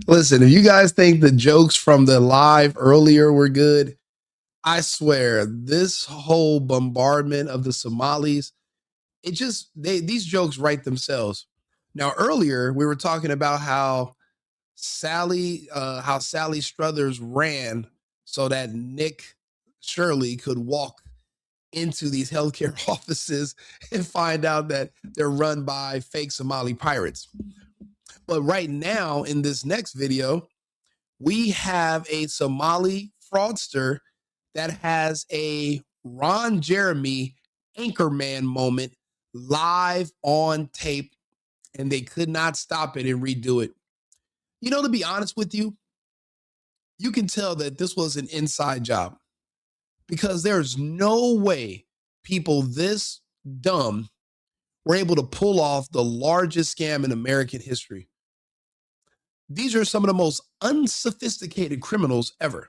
Listen, if you guys think the jokes from the live earlier were good, I swear this whole bombardment of the Somalis, these jokes write themselves. Now, earlier we were talking about how Sally Struthers ran so that Nick Shirley could walk into these healthcare offices and find out that they're run by fake Somali pirates. But right now, in this next video, we have a Somali fraudster that has a Ron Jeremy Anchorman moment live on tape, and they could not stop it and redo it. You know, to be honest with you, you can tell that this was an inside job because there's no way people this dumb were able to pull off the largest scam in American history. These are some of the most unsophisticated criminals ever.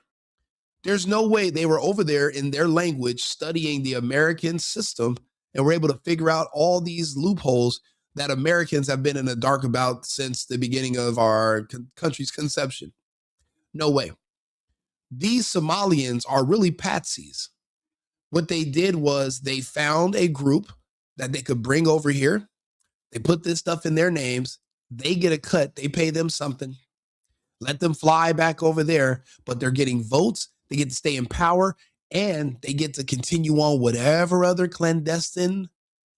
There's no way they were over there in their language studying the American system and were able to figure out all these loopholes that Americans have been in the dark about since the beginning of our country's conception. No way. These Somalians are really patsies. What they did was they found a group that they could bring over here. They put this stuff in their names. They get a cut. They pay them something. Let them fly back over there, but they're getting votes. They get to stay in power, and they get to continue on whatever other clandestine,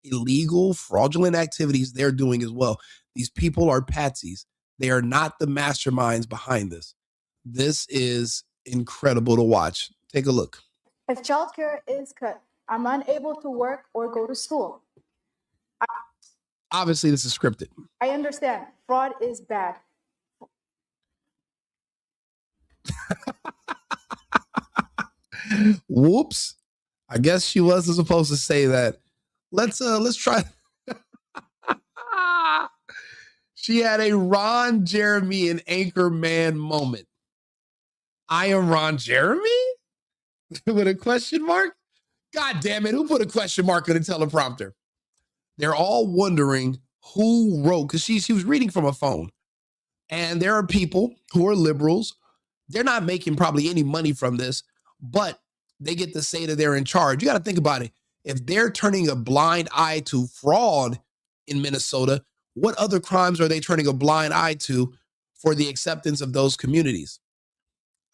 illegal, fraudulent activities they're doing as well. These people are patsies. They are not the masterminds behind this. This is incredible to watch. Take a look. If childcare is cut, I'm unable to work or go to school. Obviously, this is scripted. I understand. Fraud is bad. Whoops. I guess she wasn't supposed to say that. Let's try. She had a Ron Jeremy and Anchorman moment. I am Ron Jeremy? With a question mark? God damn it, who put a question mark on the teleprompter? They're all wondering who wrote, because she was reading from a phone. And there are people who are liberals. They're not making probably any money from this, but they get to say that they're in charge. You got to think about it. If they're turning a blind eye to fraud in Minnesota, what other crimes are they turning a blind eye to for the acceptance of those communities?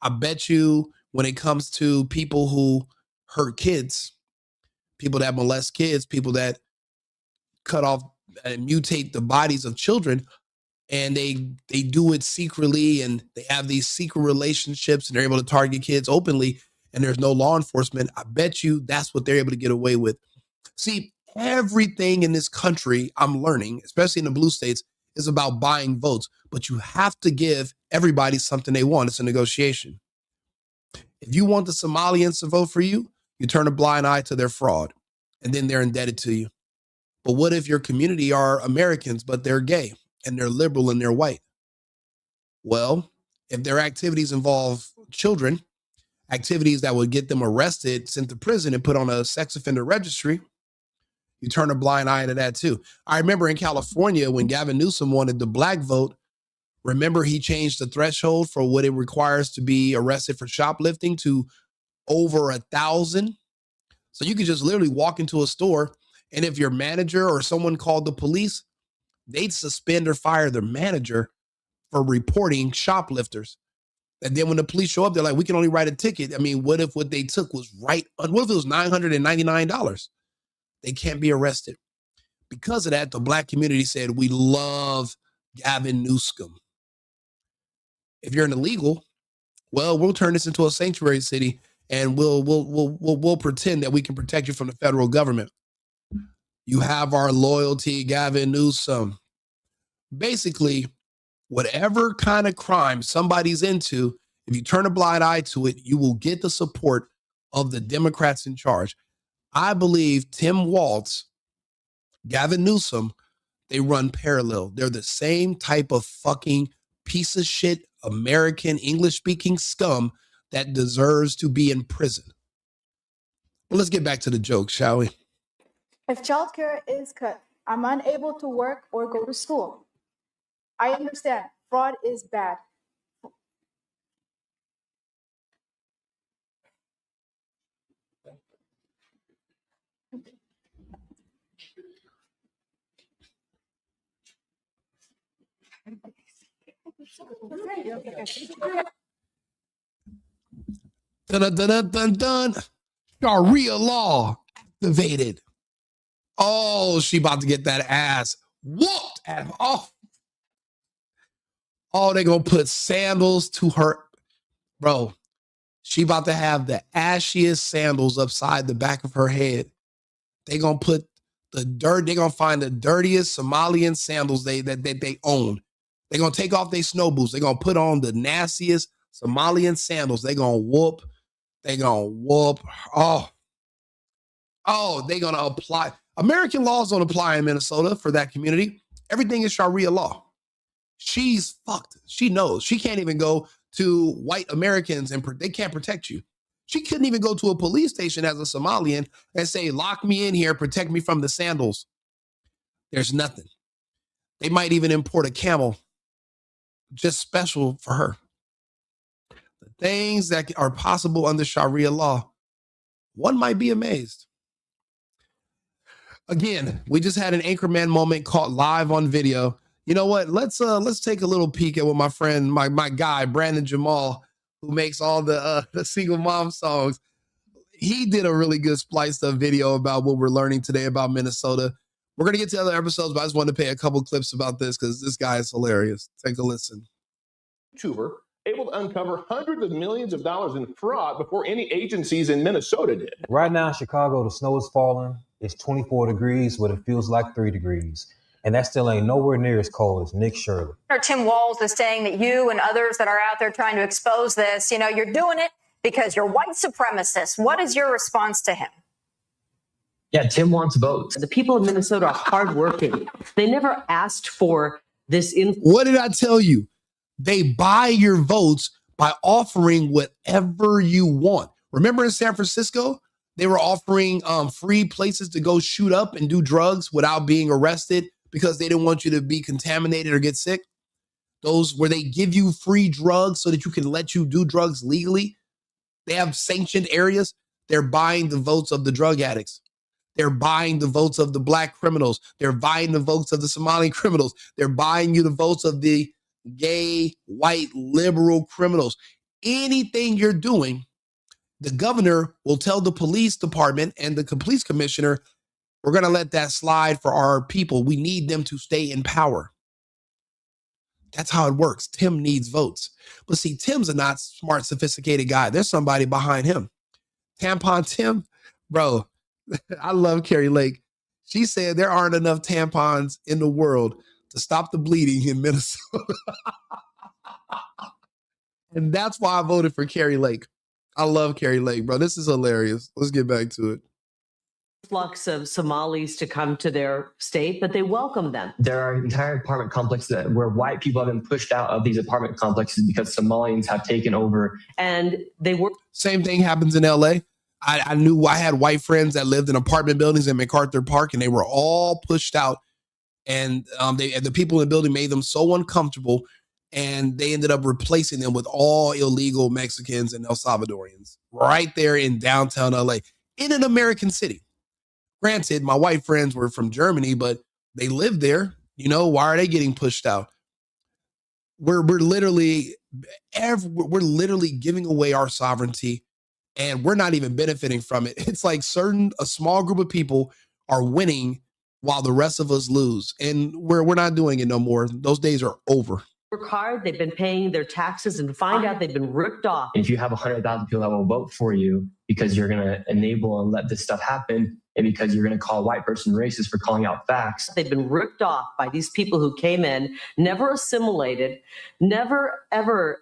I bet you when it comes to people who hurt kids, people that molest kids, people that cut off and mutate the bodies of children, and they do it secretly, and they have these secret relationships, and they're able to target kids openly, and there's no law enforcement. I bet you that's what they're able to get away with. See, everything in this country, I'm learning, especially in the blue states, is about buying votes, but you have to give everybody something they want. It's a negotiation. If you want the Somalians to vote for you, you turn a blind eye to their fraud, and then they're indebted to you. But what if your community are Americans, but they're gay and they're liberal and they're white? Well, if their activities involve children, activities that would get them arrested, sent to prison, and put on a sex offender registry, you turn a blind eye to that too. I remember in California when Gavin Newsom wanted the black vote, remember he changed the threshold for what it requires to be arrested for shoplifting to over 1,000. So you could just literally walk into a store, and if your manager or someone called the police, they'd suspend or fire their manager for reporting shoplifters. And then when the police show up, they're like, we can only write a ticket. I mean, what if what they took was what if it was $999? They can't be arrested. Because of that, the black community said, we love Gavin Newsom. If you're an illegal, well, we'll turn this into a sanctuary city, and we'll pretend that we can protect you from the federal government. You have our loyalty, Gavin Newsom. Basically, whatever kind of crime somebody's into, if you turn a blind eye to it, you will get the support of the Democrats in charge. I believe Tim Walz, Gavin Newsom, they run parallel. They're the same type of fucking piece of shit American English-speaking scum that deserves to be in prison. Well, let's get back to the joke, shall we? If childcare is cut, I'm unable to work or go to school. I understand fraud is bad. Dun, dun, dun, dun, dun. Sharia law activated. Oh, she about to get that ass whooped at oh, they gonna put sandals to her. Bro, she about to have the ashiest sandals upside the back of her head. They gonna put the dirt, they gonna find the dirtiest Somalian sandals they own. They gonna take off their snow boots. They gonna put on the nastiest Somalian sandals. They gonna whoop. Oh, they gonna apply. American laws don't apply in Minnesota for that community. Everything is Sharia law. She's fucked. She knows. She can't even go to white Americans and they can't protect you. She couldn't even go to a police station as a Somalian and say, lock me in here, protect me from the sandals. There's nothing. They might even import a camel just special for her. The things that are possible under Sharia law, one might be amazed. Again, we just had an Anchorman moment caught live on video. You know what? Let's take a little peek at what my friend, my guy, Brandon Jamal, who makes all the single mom songs. He did a really good spliced up video about what we're learning today about Minnesota. We're going to get to other episodes, but I just wanted to play a couple clips about this because this guy is hilarious. Take a listen. YouTuber able to uncover hundreds of millions of dollars in fraud before any agencies in Minnesota did. Right now in Chicago, the snow is falling. It's 24 degrees, but it feels like 3 degrees. And that still ain't nowhere near as cold as Nick Shirley. Tim Walz is saying that you and others that are out there trying to expose this, you know, you're doing it because you're white supremacists. What is your response to him? Yeah, Tim wants votes. The people of Minnesota are hardworking. They never asked for this. What did I tell you? They buy your votes by offering whatever you want. Remember in San Francisco, they were offering free places to go shoot up and do drugs without being arrested because they didn't want you to be contaminated or get sick. Those where they give you free drugs so that you can let you do drugs legally. They have sanctioned areas. They're buying the votes of the drug addicts. They're buying the votes of the black criminals. They're buying the votes of the Somali criminals. They're buying you the votes of the gay, white, liberal criminals. Anything you're doing, the governor will tell the police department and the police commissioner, we're going to let that slide for our people. We need them to stay in power. That's how it works. Tim needs votes. But see, Tim's a not smart, sophisticated guy. There's somebody behind him. Tampon Tim, bro, I love Carrie Lake. She said there aren't enough tampons in the world to stop the bleeding in Minnesota. And that's why I voted for Carrie Lake. I love Carrie Lake, bro. This is hilarious. Let's get back to it. Flux of Somalis to come to their state, but they welcome them. There are entire apartment complexes where white people have been pushed out of these apartment complexes because Somalians have taken over. And they were... Same thing happens in LA. I knew I had white friends that lived in apartment buildings in MacArthur Park, and they were all pushed out. And the people in the building made them so uncomfortable, and they ended up replacing them with all illegal Mexicans and El Salvadorians right there in downtown LA, in an American city. Granted, my white friends were from Germany, but they lived there. You know, why are they getting pushed out? We're literally giving away our sovereignty, and we're not even benefiting from it. It's like a small group of people are winning while the rest of us lose, and we're not doing it no more. Those days are over. Work hard, they've been paying their taxes, and find out they've been ripped off. If you have 100,000 people that will vote for you because you're going to enable and let this stuff happen, and because you're going to call a white person racist for calling out facts. They've been ripped off by these people who came in, never assimilated, never ever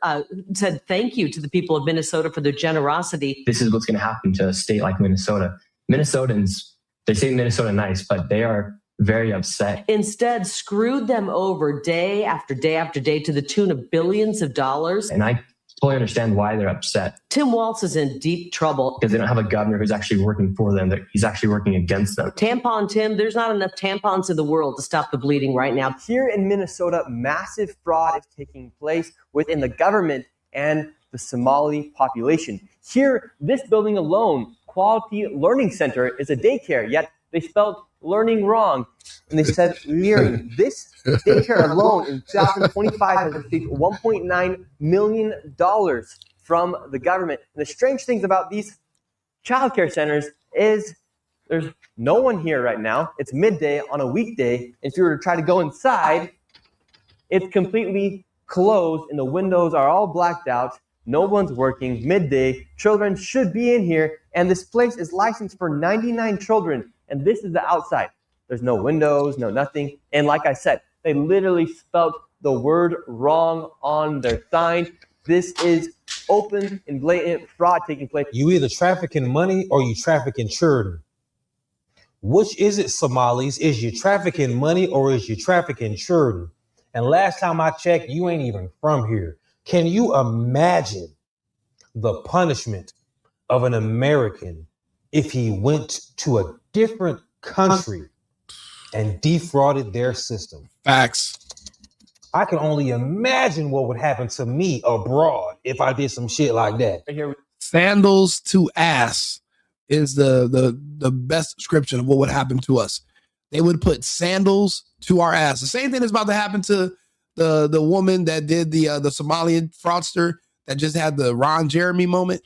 said thank you to the people of Minnesota for their generosity. This is what's going to happen to a state like Minnesota. Minnesotans, they say Minnesota nice, but they are very upset. Instead, screwed them over day after day after day to the tune of billions of dollars. And I totally understand why they're upset. Tim Walz is in deep trouble because they don't have a governor who's actually working for them. He's actually working against them. Tampon Tim, there's not enough tampons in the world to stop the bleeding right now. Here in Minnesota, massive fraud is taking place within the government and the Somali population. Here, this building alone, Quality Learning Center, is a daycare, yet they spelled learning wrong. And they said learning. This daycare alone in 2025 has received $1.9 million from the government. And the strange things about these childcare centers is there's no one here right now. It's midday on a weekday. If you were to try to go inside, it's completely closed and the windows are all blacked out. No one's working. Midday, children should be in here. And this place is licensed for 99 children. And this is the outside. There's no windows, no nothing. And like I said, they literally spelled the word wrong on their sign. This is open and blatant fraud taking place. You either trafficking money or you trafficking children. Which is it, Somalis? Is you trafficking money or is you trafficking children? And last time I checked, you ain't even from here. Can you imagine the punishment of an American if he went to a different country and defrauded their system? Facts. I can only imagine what would happen to me abroad if I did some shit like that. Sandals to ass is the best description of what would happen to us. They would put sandals to our ass. The same thing is about to happen to the woman that did the Somalian fraudster that just had the Ron Jeremy moment.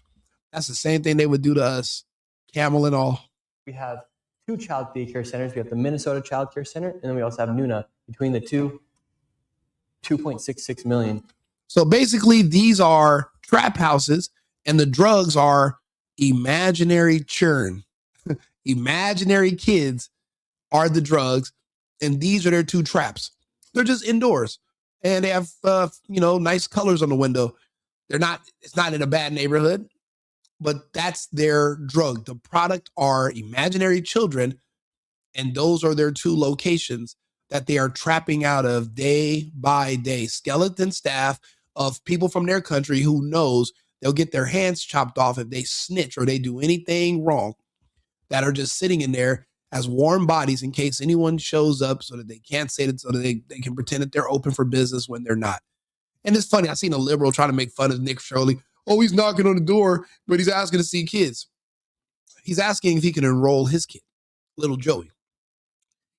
That's the same thing they would do to us, camel and all. We have 2 child daycare centers. We have the Minnesota Child Care Center, and then we also have Nuna. Between the two, 2.66 million. So basically, these are trap houses, and the drugs are imaginary churn. Imaginary kids are the drugs, and these are their 2 traps. They're just indoors, and they have nice colors on the window. It's not in a bad neighborhood, but that's their drug. The product are imaginary children, and those are their 2 locations that they are trapping out of day by day. Skeleton staff of people from their country who knows they'll get their hands chopped off if they snitch or they do anything wrong, that are just sitting in there as warm bodies in case anyone shows up so that they can't say that, so that they can pretend that they're open for business when they're not. And it's funny, I seen a liberal trying to make fun of Nick Shirley. Oh, he's knocking on the door, but he's asking to see kids. He's asking if he can enroll his kid, little Joey.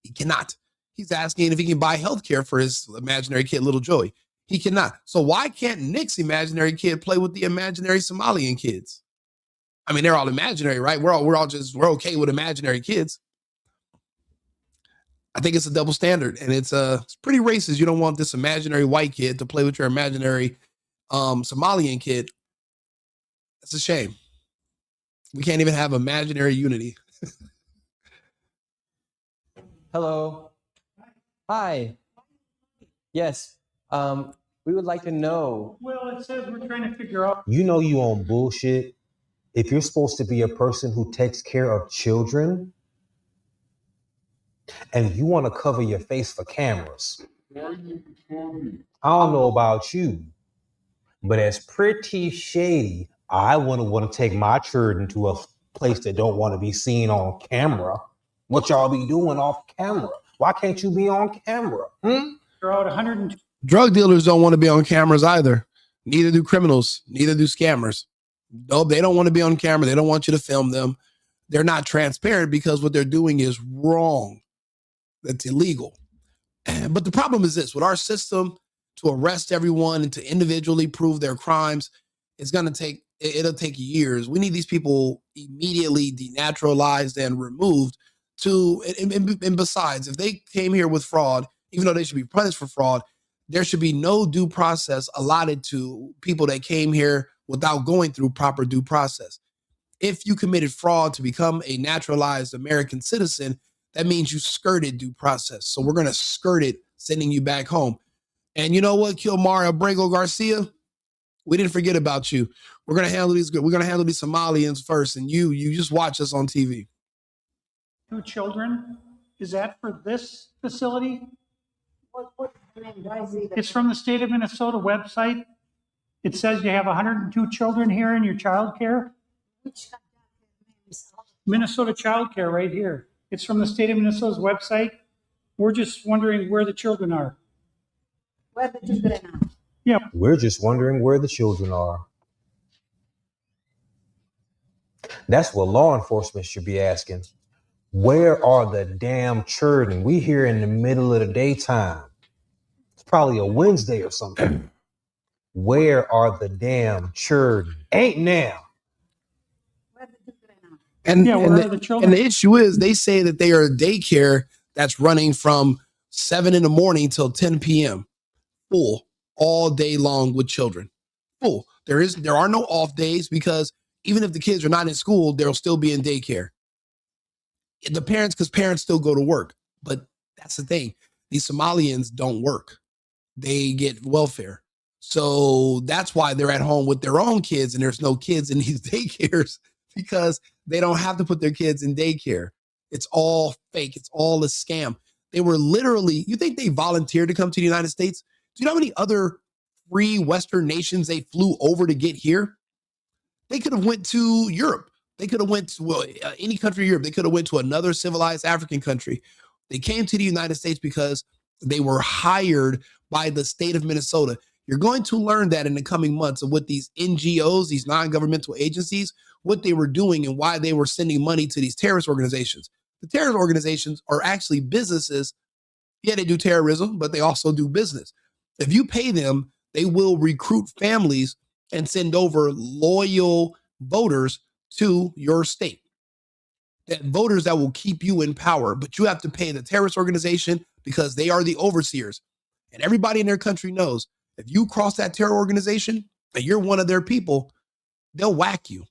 He cannot. He's asking if he can buy health care for his imaginary kid, little Joey. He cannot. So why can't Nick's imaginary kid play with the imaginary Somalian kids? I mean, they're all imaginary, right? We're okay with imaginary kids. I think it's a double standard, and it's pretty racist. You don't want this imaginary white kid to play with your imaginary Somalian kid. That's a shame. We can't even have imaginary unity. Hello. Hi. Yes. We would like to know. Well, it says we're trying to figure out. You know you on bullshit if you're supposed to be a person who takes care of children and you want to cover your face for cameras. I don't know about you, but it's pretty shady. I wouldn't want to take my children to a place that don't want to be seen on camera. What y'all be doing off camera? Why can't you be on camera? They're out 100. Drug dealers don't want to be on cameras either. Neither do criminals. Neither do scammers. No, they don't want to be on camera. They don't want you to film them. They're not transparent because what they're doing is wrong. That's illegal. But the problem is this: with our system, to arrest everyone and to individually prove their crimes, it'll take years. We need these people immediately denaturalized and removed. And besides, if they came here with fraud, even though they should be punished for fraud, there should be no due process allotted to people that came here without going through proper due process. If you committed fraud to become a naturalized American citizen, that means you skirted due process. So we're going to skirt it, sending you back home. And you know what, Kilmar Abrego Garcia? We didn't forget about you. We're going to handle these. We're going to handle these Somalians first. And you just watch us on TV. 2 children. Is that for this facility? It's from the state of Minnesota website. It says you have 102 children here in your child care. Minnesota Child Care right here. It's from the state of Minnesota's website. We're just wondering where the children are. Where the children are. Yeah. We're just wondering where the children are. That's what law enforcement should be asking. Where are the damn children? We here in the middle of the daytime. It's probably a Wednesday or something. Where are the damn children? Ain't now. Where the children are. And, Yeah, and, where are the children? and the issue is they say that they are a daycare that's running from 7 in the morning till 10 p.m. full all day long with children. Full. There are no off days because even if the kids are not in school, they'll still be in daycare. The parents, because parents still go to work. But that's the thing. These Somalians don't work. They get welfare. So that's why they're at home with their own kids and there's no kids in these daycares because they don't have to put their kids in daycare. It's all fake. It's all a scam. They were literally, you think they volunteered to come to the United States? Do you know how many other free Western nations they flew over to get here? They could have went to Europe. They could have went to any country in Europe. They could have went to another civilized African country. They came to the United States because they were hired by the state of Minnesota. You're going to learn that in the coming months of what these NGOs, these non-governmental agencies, what they were doing and why they were sending money to these terrorist organizations. The terrorist organizations are actually businesses. Yeah, they do terrorism, but they also do business. If you pay them, they will recruit families and send over loyal voters to your state. That voters that will keep you in power, but you have to pay the terrorist organization because they are the overseers. And everybody in their country knows if you cross that terror organization and you're one of their people, they'll whack you.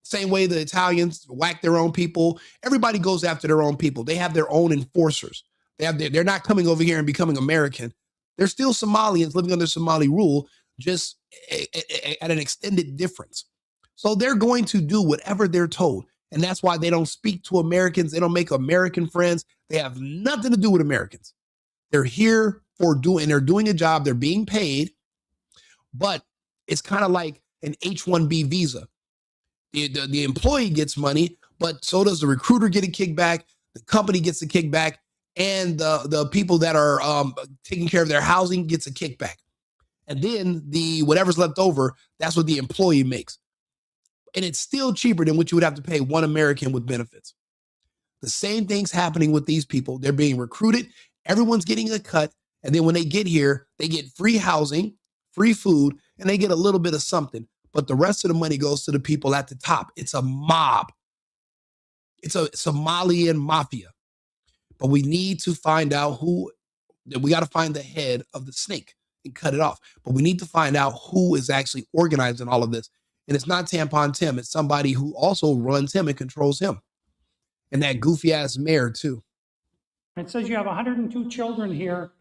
Same way the Italians whack their own people. Everybody goes after their own people. They have their own enforcers. They're not coming over here and becoming American. They're still Somalians living under Somali rule, just at an extended difference. So they're going to do whatever they're told. And that's why they don't speak to Americans. They don't make American friends. They have nothing to do with Americans. They're here they're doing a job. They're being paid, but it's kind of like an H-1B visa. The employee gets money, but so does the recruiter get a kickback. The company gets a kickback, and the people that are taking care of their housing gets a kickback. And then whatever's left over, that's what the employee makes. And it's still cheaper than what you would have to pay one American with benefits. The same thing's happening with these people. They're being recruited. Everyone's getting a cut. And then when they get here, they get free housing, free food, and they get a little bit of something. But the rest of the money goes to the people at the top. It's a mob. It's a Somalian mafia. But we need to find out we got to find the head of the snake and cut it off. But we need to find out who is actually organizing all of this. And it's not Tampon Tim. It's somebody who also runs him and controls him. And that goofy ass mayor too. It says you have 102 children here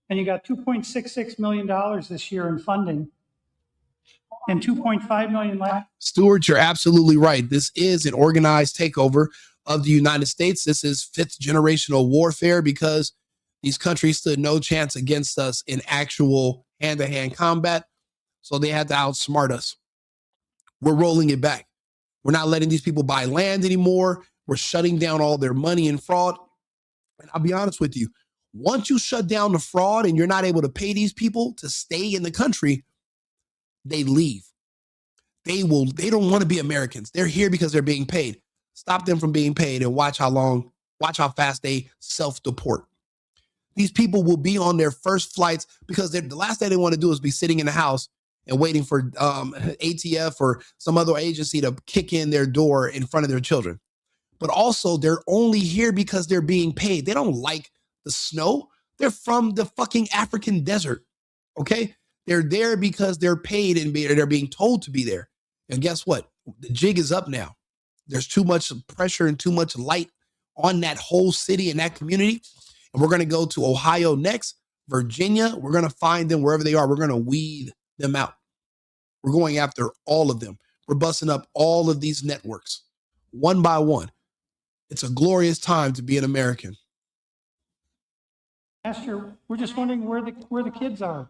and you got $2.66 million this year in funding and $2.5 million last. Stuart, you're absolutely right. This is an organized takeover of the United States. This is fifth generational warfare because these countries stood no chance against us in actual hand-to-hand combat. So they had to outsmart us. We're rolling it back. We're not letting these people buy land anymore. We're shutting down all their money and fraud. And I'll be honest with you, once you shut down the fraud and you're not able to pay these people to stay in the country, they leave. They don't want to be Americans. They're here because they're being paid. Stop them from being paid and watch how fast they self-deport. These people will be on their first flights because the last thing they want to do is be sitting in the house and waiting for ATF or some other agency to kick in their door in front of their children. But also they're only here because they're being paid. They don't like the snow. They're from the fucking African desert. Okay. They're there because they're paid and they're being told to be there. And guess what? The jig is up now. There's too much pressure and too much light on that whole city and that community. And we're going to go to Ohio next, Virginia. We're going to find them wherever they are. We're going to weed them out. We're going after all of them. We're busting up all of these networks one by one. It's a glorious time to be an American. Pastor, we're just wondering where the kids are.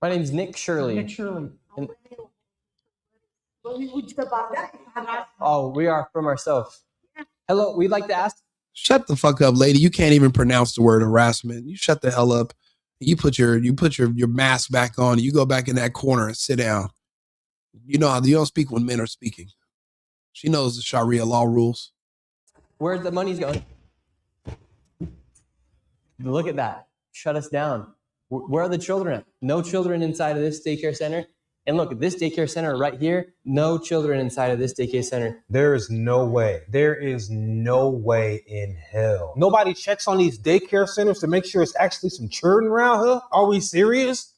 My name's Nick Shirley. Nick Shirley. And- oh, we are from ourselves. Hello, we'd like to ask. Shut the fuck up, lady. You can't even pronounce the word harassment. You shut the hell up. You put your mask back on. You go back in that corner and sit down. You know how you don't speak when men are speaking. She knows the Sharia law rules. Where's the money's going? Look at that. Shut us down. Where are the children at? No children inside of this daycare center. And look, this daycare center right here, no children inside of this daycare center. There is no way. There is no way in hell. Nobody checks on these daycare centers to make sure it's actually some children around here. Are we serious?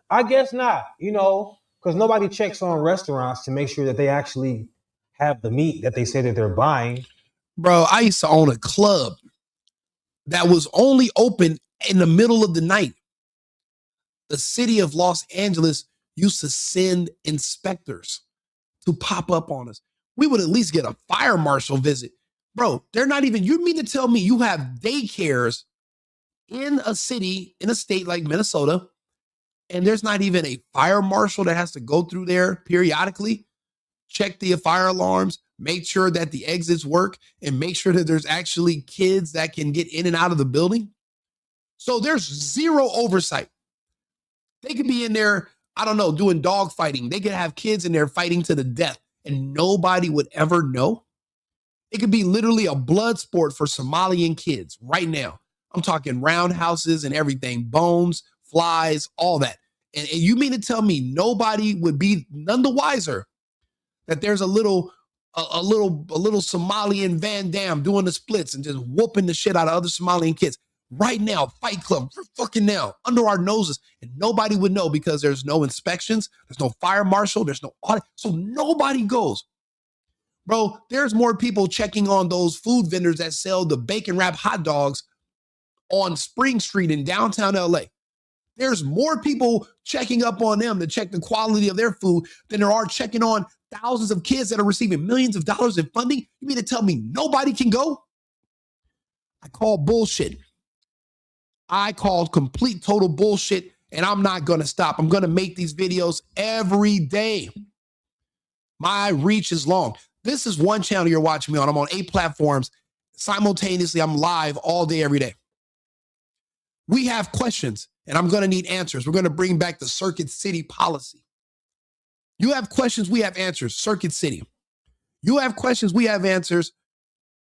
I guess not, because nobody checks on restaurants to make sure that they actually have the meat that they say that they're buying. Bro, I used to own a club that was only open in the middle of the night. The city of Los Angeles used to send inspectors to pop up on us. We would at least get a fire marshal visit. Bro, they're not even, you mean to tell me you have daycares in a city, in a state like Minnesota, and there's not even a fire marshal that has to go through there periodically, check the fire alarms, make sure that the exits work, and make sure that there's actually kids that can get in and out of the building? So there's zero oversight. They could be in there, I don't know, doing dog fighting. They could have kids in there fighting to the death and nobody would ever know. It could be literally a blood sport for Somalian kids right now. I'm talking roundhouses and everything, bones, flies, all that. And you mean to tell me nobody would be none the wiser that there's a little Somalian Van Damme doing the splits and just whooping the shit out of other Somalian kids? Right now, Fight Club, fucking now, under our noses, and nobody would know because there's no inspections, there's no fire marshal, there's no audit, so nobody goes. Bro, there's more people checking on those food vendors that sell the bacon wrap hot dogs on Spring Street in downtown LA. There's more people checking up on them to check the quality of their food than there are checking on thousands of kids that are receiving millions of dollars in funding. You mean to tell me nobody can go? I call bullshit. I called complete total bullshit, and I'm not going to stop. I'm going to make these videos every day. My reach is long. This is one channel you're watching me on. I'm on 8 platforms. Simultaneously, I'm live all day, every day. We have questions, and I'm going to need answers. We're going to bring back the Circuit City policy. You have questions, we have answers. Circuit City. You have questions, we have answers.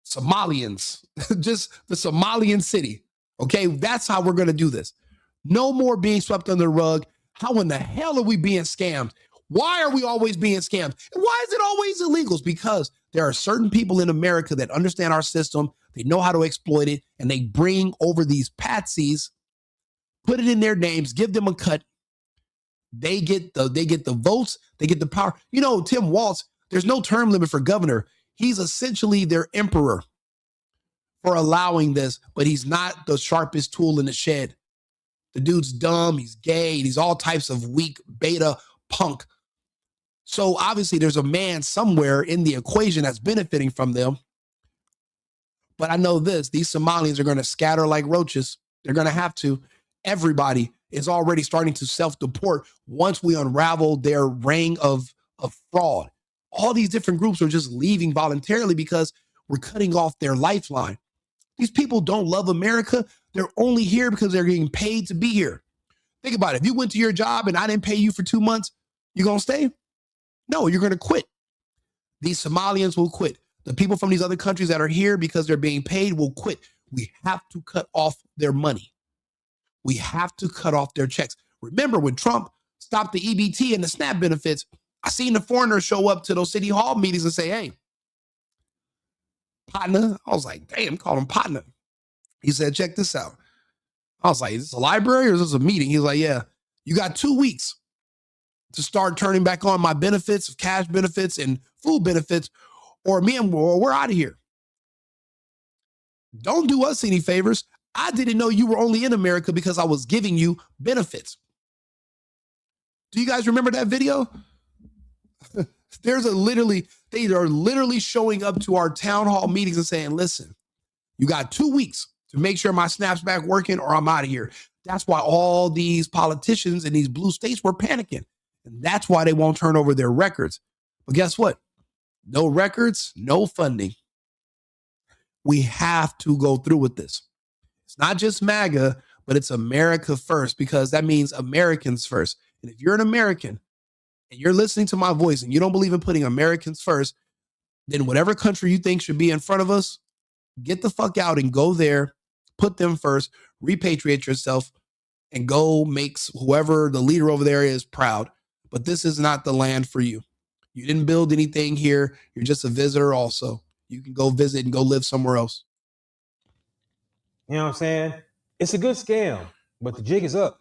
Somalians. Just the Somalian city. Okay, that's how we're going to do this. No more being swept under the rug. How in the hell are we being scammed? Why are we always being scammed? And why is it always illegals? Because there are certain people in America that understand our system. They know how to exploit it, and they bring over these patsies, put it in their names, give them a cut. They get the votes, they get the power. You know, Tim Walz, there's no term limit for governor. He's essentially their emperor for allowing this, but he's not the sharpest tool in the shed. The dude's dumb, he's gay, he's all types of weak beta punk. So obviously there's a man somewhere in the equation that's benefiting from them. But I know this, these Somalians are going to scatter like roaches. They're going to have to. Everybody is already starting to self-deport once we unravel their ring of fraud. All these different groups are just leaving voluntarily because we're cutting off their lifeline. These people don't love America. They're only here because they're getting paid to be here. Think about it. If you went to your job and I didn't pay you for 2 months, you going to stay? No, you're going to quit. These Somalians will quit. The people from these other countries that are here because they're being paid will quit. We have to cut off their money. We have to cut off their checks. Remember when Trump stopped the EBT and the SNAP benefits, I seen the foreigners show up to those city hall meetings and say, hey, partner. I was like, damn, call him partner. He said, check this out. I was like, is this a library or is this a meeting? He's like, yeah, you got 2 weeks to start turning back on my benefits, cash benefits and food benefits, or we're out of here. Don't do us any favors. I didn't know you were only in America because I was giving you benefits. Do you guys remember that video? They are literally showing up to our town hall meetings and saying, listen, you got 2 weeks to make sure my Snap's back working or I'm out of here. That's why all these politicians in these blue states were panicking. And that's why they won't turn over their records. But guess what? No records, no funding. We have to go through with this. It's not just MAGA, but it's America first, because that means Americans first. And if you're an American and you're listening to my voice and you don't believe in putting Americans first, then whatever country you think should be in front of us, get the fuck out and go there, put them first, repatriate yourself, and go make whoever the leader over there is proud. But this is not the land for you. You didn't build anything here. You're just a visitor also. You can go visit and go live somewhere else. You know what I'm saying? It's a good scam, but the jig is up.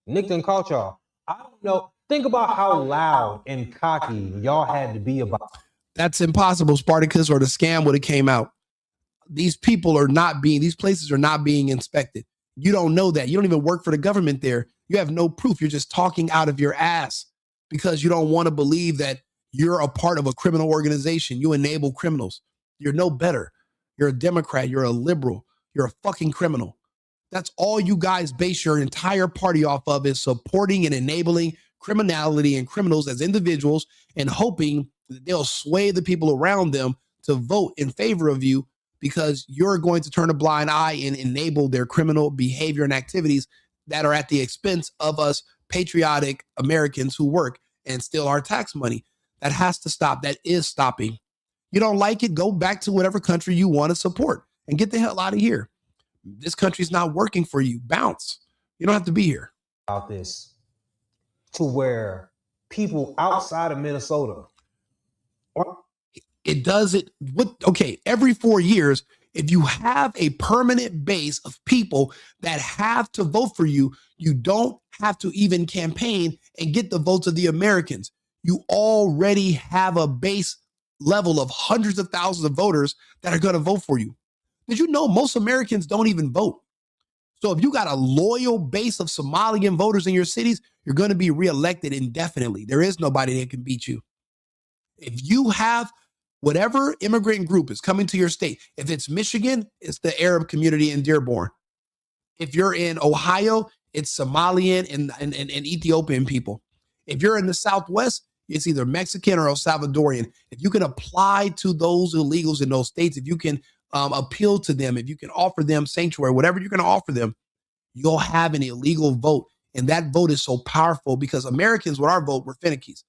Nick done caught y'all. I don't know. Think about how loud and cocky y'all had to be about. That's impossible, Spartacus, or the scam would have came out. These people are not being, these places are not being inspected. You don't know that. You don't even work for the government there. You have no proof. You're just talking out of your ass because you don't want to believe that you're a part of a criminal organization. You enable criminals. You're no better. You're a Democrat. You're a liberal. You're a fucking criminal. That's all you guys base your entire party off of, is supporting and enabling criminality and criminals as individuals and hoping that they'll sway the people around them to vote in favor of you, because you're going to turn a blind eye and enable their criminal behavior and activities that are at the expense of us patriotic Americans who work and steal our tax money. That has to stop. That is stopping. You don't like it? Go back to whatever country you want to support and get the hell out of here. This country's not working for you. Bounce. You don't have to be here. About this, to where people outside of Minnesota, it does it with, okay, every 4 years, if you have a permanent base of people that have to vote for you, you don't have to even campaign and get the votes of the Americans. You already have a base level of hundreds of thousands of voters that are going to vote for you. Did you know most Americans don't even vote? So if you got a loyal base of Somalian voters in your cities, you're going to be reelected indefinitely. There is nobody that can beat you. If you have whatever immigrant group is coming to your state, if it's Michigan, it's the Arab community in Dearborn. If you're in Ohio, it's Somalian and Ethiopian people. If you're in the Southwest, it's either Mexican or El Salvadorian. If you can apply to those illegals in those states, if you can appeal to them, if you can offer them sanctuary, whatever you're going to offer them, you'll have an illegal vote. And that vote is so powerful because Americans, with our vote, we're finickies.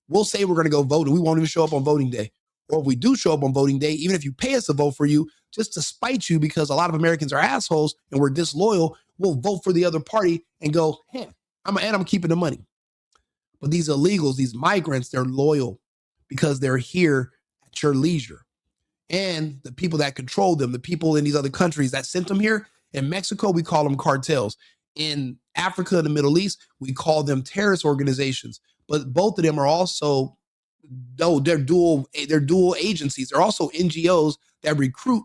We'll say we're going to go vote and we won't even show up on voting day. Or if we do show up on voting day, even if you pay us to vote for you, just to spite you, because a lot of Americans are assholes and we're disloyal, we'll vote for the other party and go, hey, I'm keeping the money. But these illegals, these migrants, they're loyal because they're here at your leisure. And the people that control them, the people in these other countries that sent them here, in Mexico, we call them cartels. In Africa and the Middle East, we call them terrorist organizations. But both of them are also, though they're dual agencies. They're also NGOs that recruit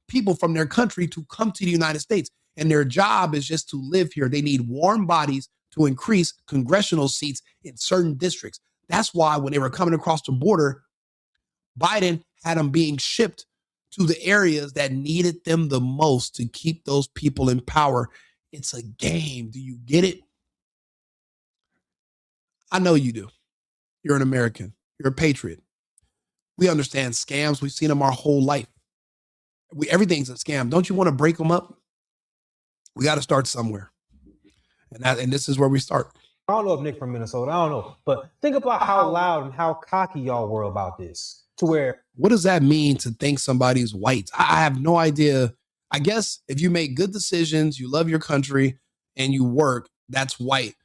people from their country to come to the United States. And their job is just to live here. They need warm bodies to increase congressional seats in certain districts. That's why when they were coming across the border, Biden had them being shipped to the areas that needed them the most to keep those people in power. It's a game. Do you get it? I know you do. You're an American. You're a patriot. We understand scams. We've seen them our whole life. Everything's a scam. Don't you want to break them up? We got to start somewhere. And this is where we start. I don't know if Nick from Minnesota, I don't know. But think about how loud and how cocky y'all were about this. To where, what does that mean to think somebody's white? I have no idea. I guess if you make good decisions, you love your country, and you work, that's white.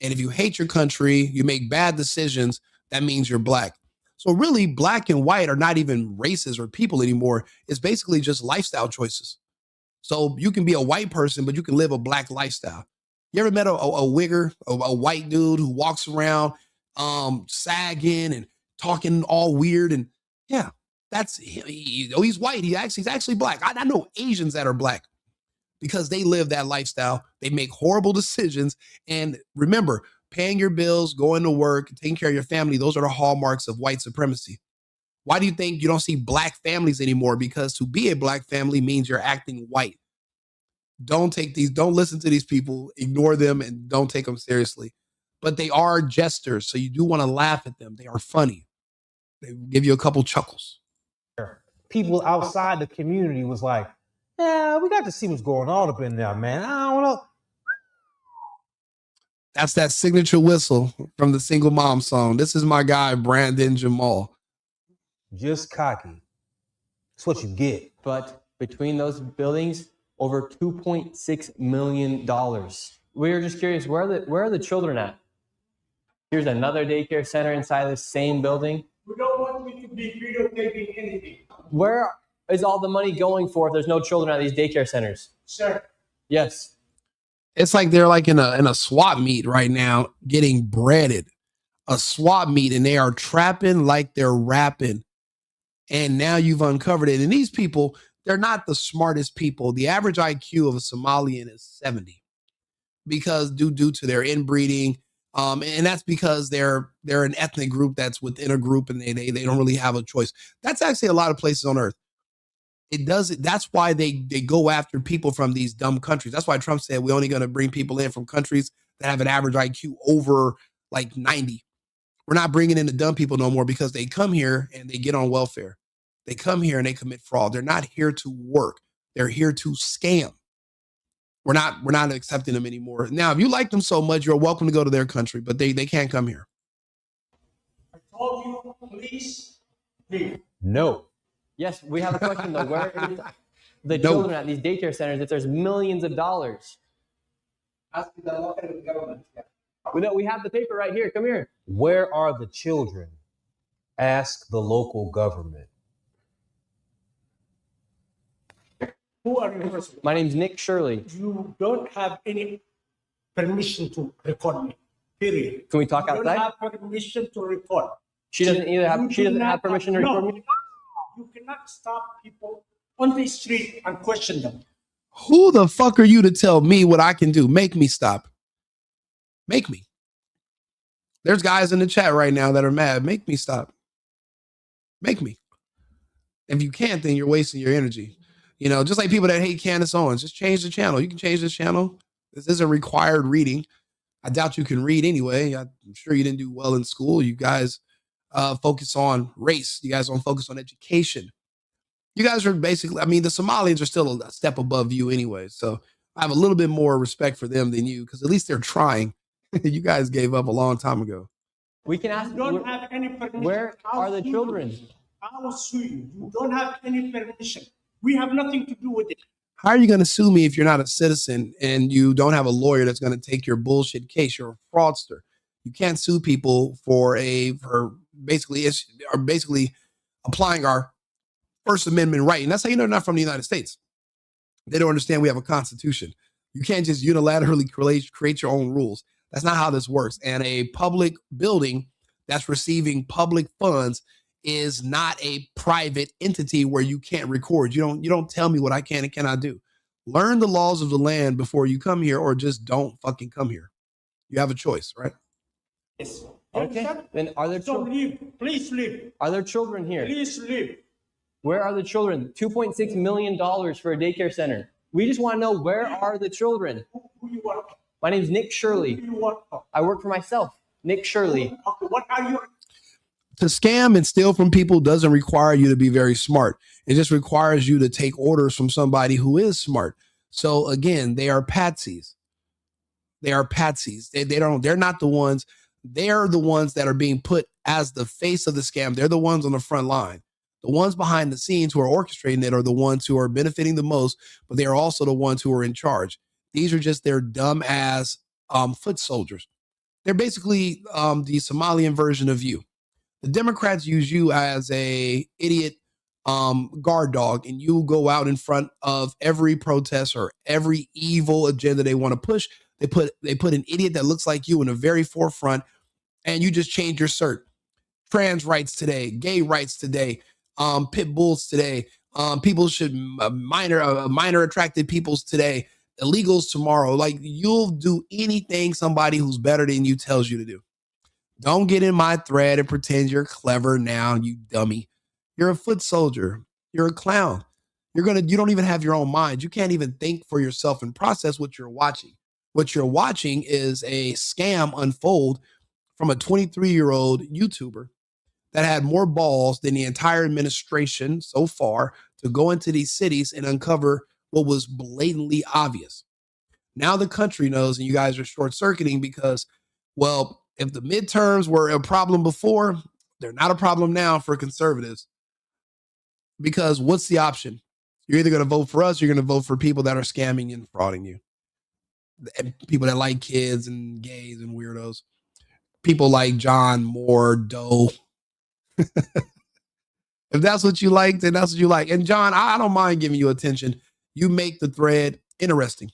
And if you hate your country, you make bad decisions, that means you're black. So really, black and white are not even races or people anymore. It's basically just lifestyle choices. So you can be a white person, but you can live a black lifestyle. You ever met a wigger, a white dude who walks around sagging and talking all weird? And yeah, that's he's white. He's actually black. I know Asians that are black because they live that lifestyle. They make horrible decisions. And remember, paying your bills, going to work, taking care of your family, those are the hallmarks of white supremacy. Why do you think you don't see black families anymore? Because to be a black family means you're acting white. Don't listen to these people, ignore them, and don't take them seriously. But they are jesters, so you do want to laugh at them. They are funny. They give you a couple chuckles. People outside the community was like, yeah, we got to see what's going on up in there, man. I don't know. That's that signature whistle from the Single Mom song. This is my guy, Brandon Jamal. Just cocky. That's what you get. But between those buildings, over $2.6 million. We were just curious, where are the children at? Here's another daycare center inside this same building. We don't want me to be videotaping anything. Where is all the money going for if there's no children at these daycare centers? Sir. Yes. It's like they're like in a swap meet right now getting breaded. A swap meet, and they are trapping like they're rapping. And now you've uncovered it. And these people, they're not the smartest people. The average IQ of a Somalian is 70 because due to their inbreeding. And that's because they're an ethnic group that's within a group, and they don't really have a choice. That's actually a lot of places on earth. That's why they go after people from these dumb countries. That's why Trump said we're only going to bring people in from countries that have an average IQ over like 90. We're not bringing in the dumb people no more because they come here and they get on welfare. They come here and they commit fraud. They're not here to work. They're here to scam. We're not accepting them anymore. Now, if you like them so much, you're welcome to go to their country, but they can't come here. I told you, please leave. No. Yes, we have a question though. Where is the children at these daycare centers if there's millions of dollars? Ask the local government. We have the paper right here. Come here. Where are the children? Ask the local government. Who are you? My name's Nick Shirley. You don't have any permission to record me. Period. Can we talk you outside? You don't have permission to record. She doesn't either have. She doesn't have permission to record me. You cannot stop people on the street and question them. Who the fuck are you to tell me what I can do? Make me stop. Make me. There's guys in the chat right now that are mad. Make me stop. Make me. If you can't, then you're wasting your energy. You know, just like people that hate Candace Owens, just change the channel. You can change this channel. This isn't required reading. I doubt you can read anyway. I'm sure you didn't do well in school. You guys focus on race. You guys don't focus on education. You guys are basically, I mean, the Somalians are still a step above you anyway. So I have a little bit more respect for them than you because at least they're trying. You guys gave up a long time ago. We can ask. You don't have any permission. Where are the children? I will sue you. You don't have any permission. We have nothing to do with it. How are you going to sue me if you're not a citizen and you don't have a lawyer that's going to take your bullshit case? You're a fraudster. You can't sue people for basically applying our First Amendment right. And that's how you know they're not from the United States. They don't understand we have a constitution. You can't just unilaterally create your own rules. That's not how this works. And a public building that's receiving public funds is not a private entity where you can't record. You don't tell me what I can and cannot do. Learn the laws of the land before you come here, or just don't fucking come here. You have a choice, right? Yes. Okay. Then are there children? Leave. Please leave. Are there children here? Please leave. Where are the children? $2.6 million for a daycare center. We just want to know, where are the children? Who you work for? My name is Nick Shirley. Who you work for? I work for myself. Nick Shirley. Okay, what are you? To scam and steal from people doesn't require you to be very smart. It just requires you to take orders from somebody who is smart. So again, they are patsies. They are patsies. They're not the ones. They're the ones that are being put as the face of the scam. They're the ones on the front line. The ones behind the scenes who are orchestrating it are the ones who are benefiting the most, but they are also the ones who are in charge. These are just their dumb ass foot soldiers. They're basically the Somalian version of you. The Democrats use you as a idiot guard dog, and you go out in front of every protest or every evil agenda they want to push. They put an idiot that looks like you in the very forefront, and you just change your cert. Trans rights today, gay rights today, pit bulls today, people should minor attracted peoples today, illegals tomorrow. Like, you'll do anything somebody who's better than you tells you to do. Don't get in my thread and pretend you're clever now, you dummy. You're a foot soldier. You're a clown. You don't even have your own mind. You can't even think for yourself and process what you're watching. What you're watching is a scam unfold from a 23-year-old YouTuber that had more balls than the entire administration so far to go into these cities and uncover what was blatantly obvious. Now the country knows, and you guys are short-circuiting because, well, if the midterms were a problem before, they're not a problem now for conservatives. Because what's the option? You're either going to vote for us or you're going to vote for people that are scamming and frauding you. And people that like kids and gays and weirdos. People like John Moore, Doe. If that's what you like, then that's what you like. And John, I don't mind giving you attention. You make the thread interesting.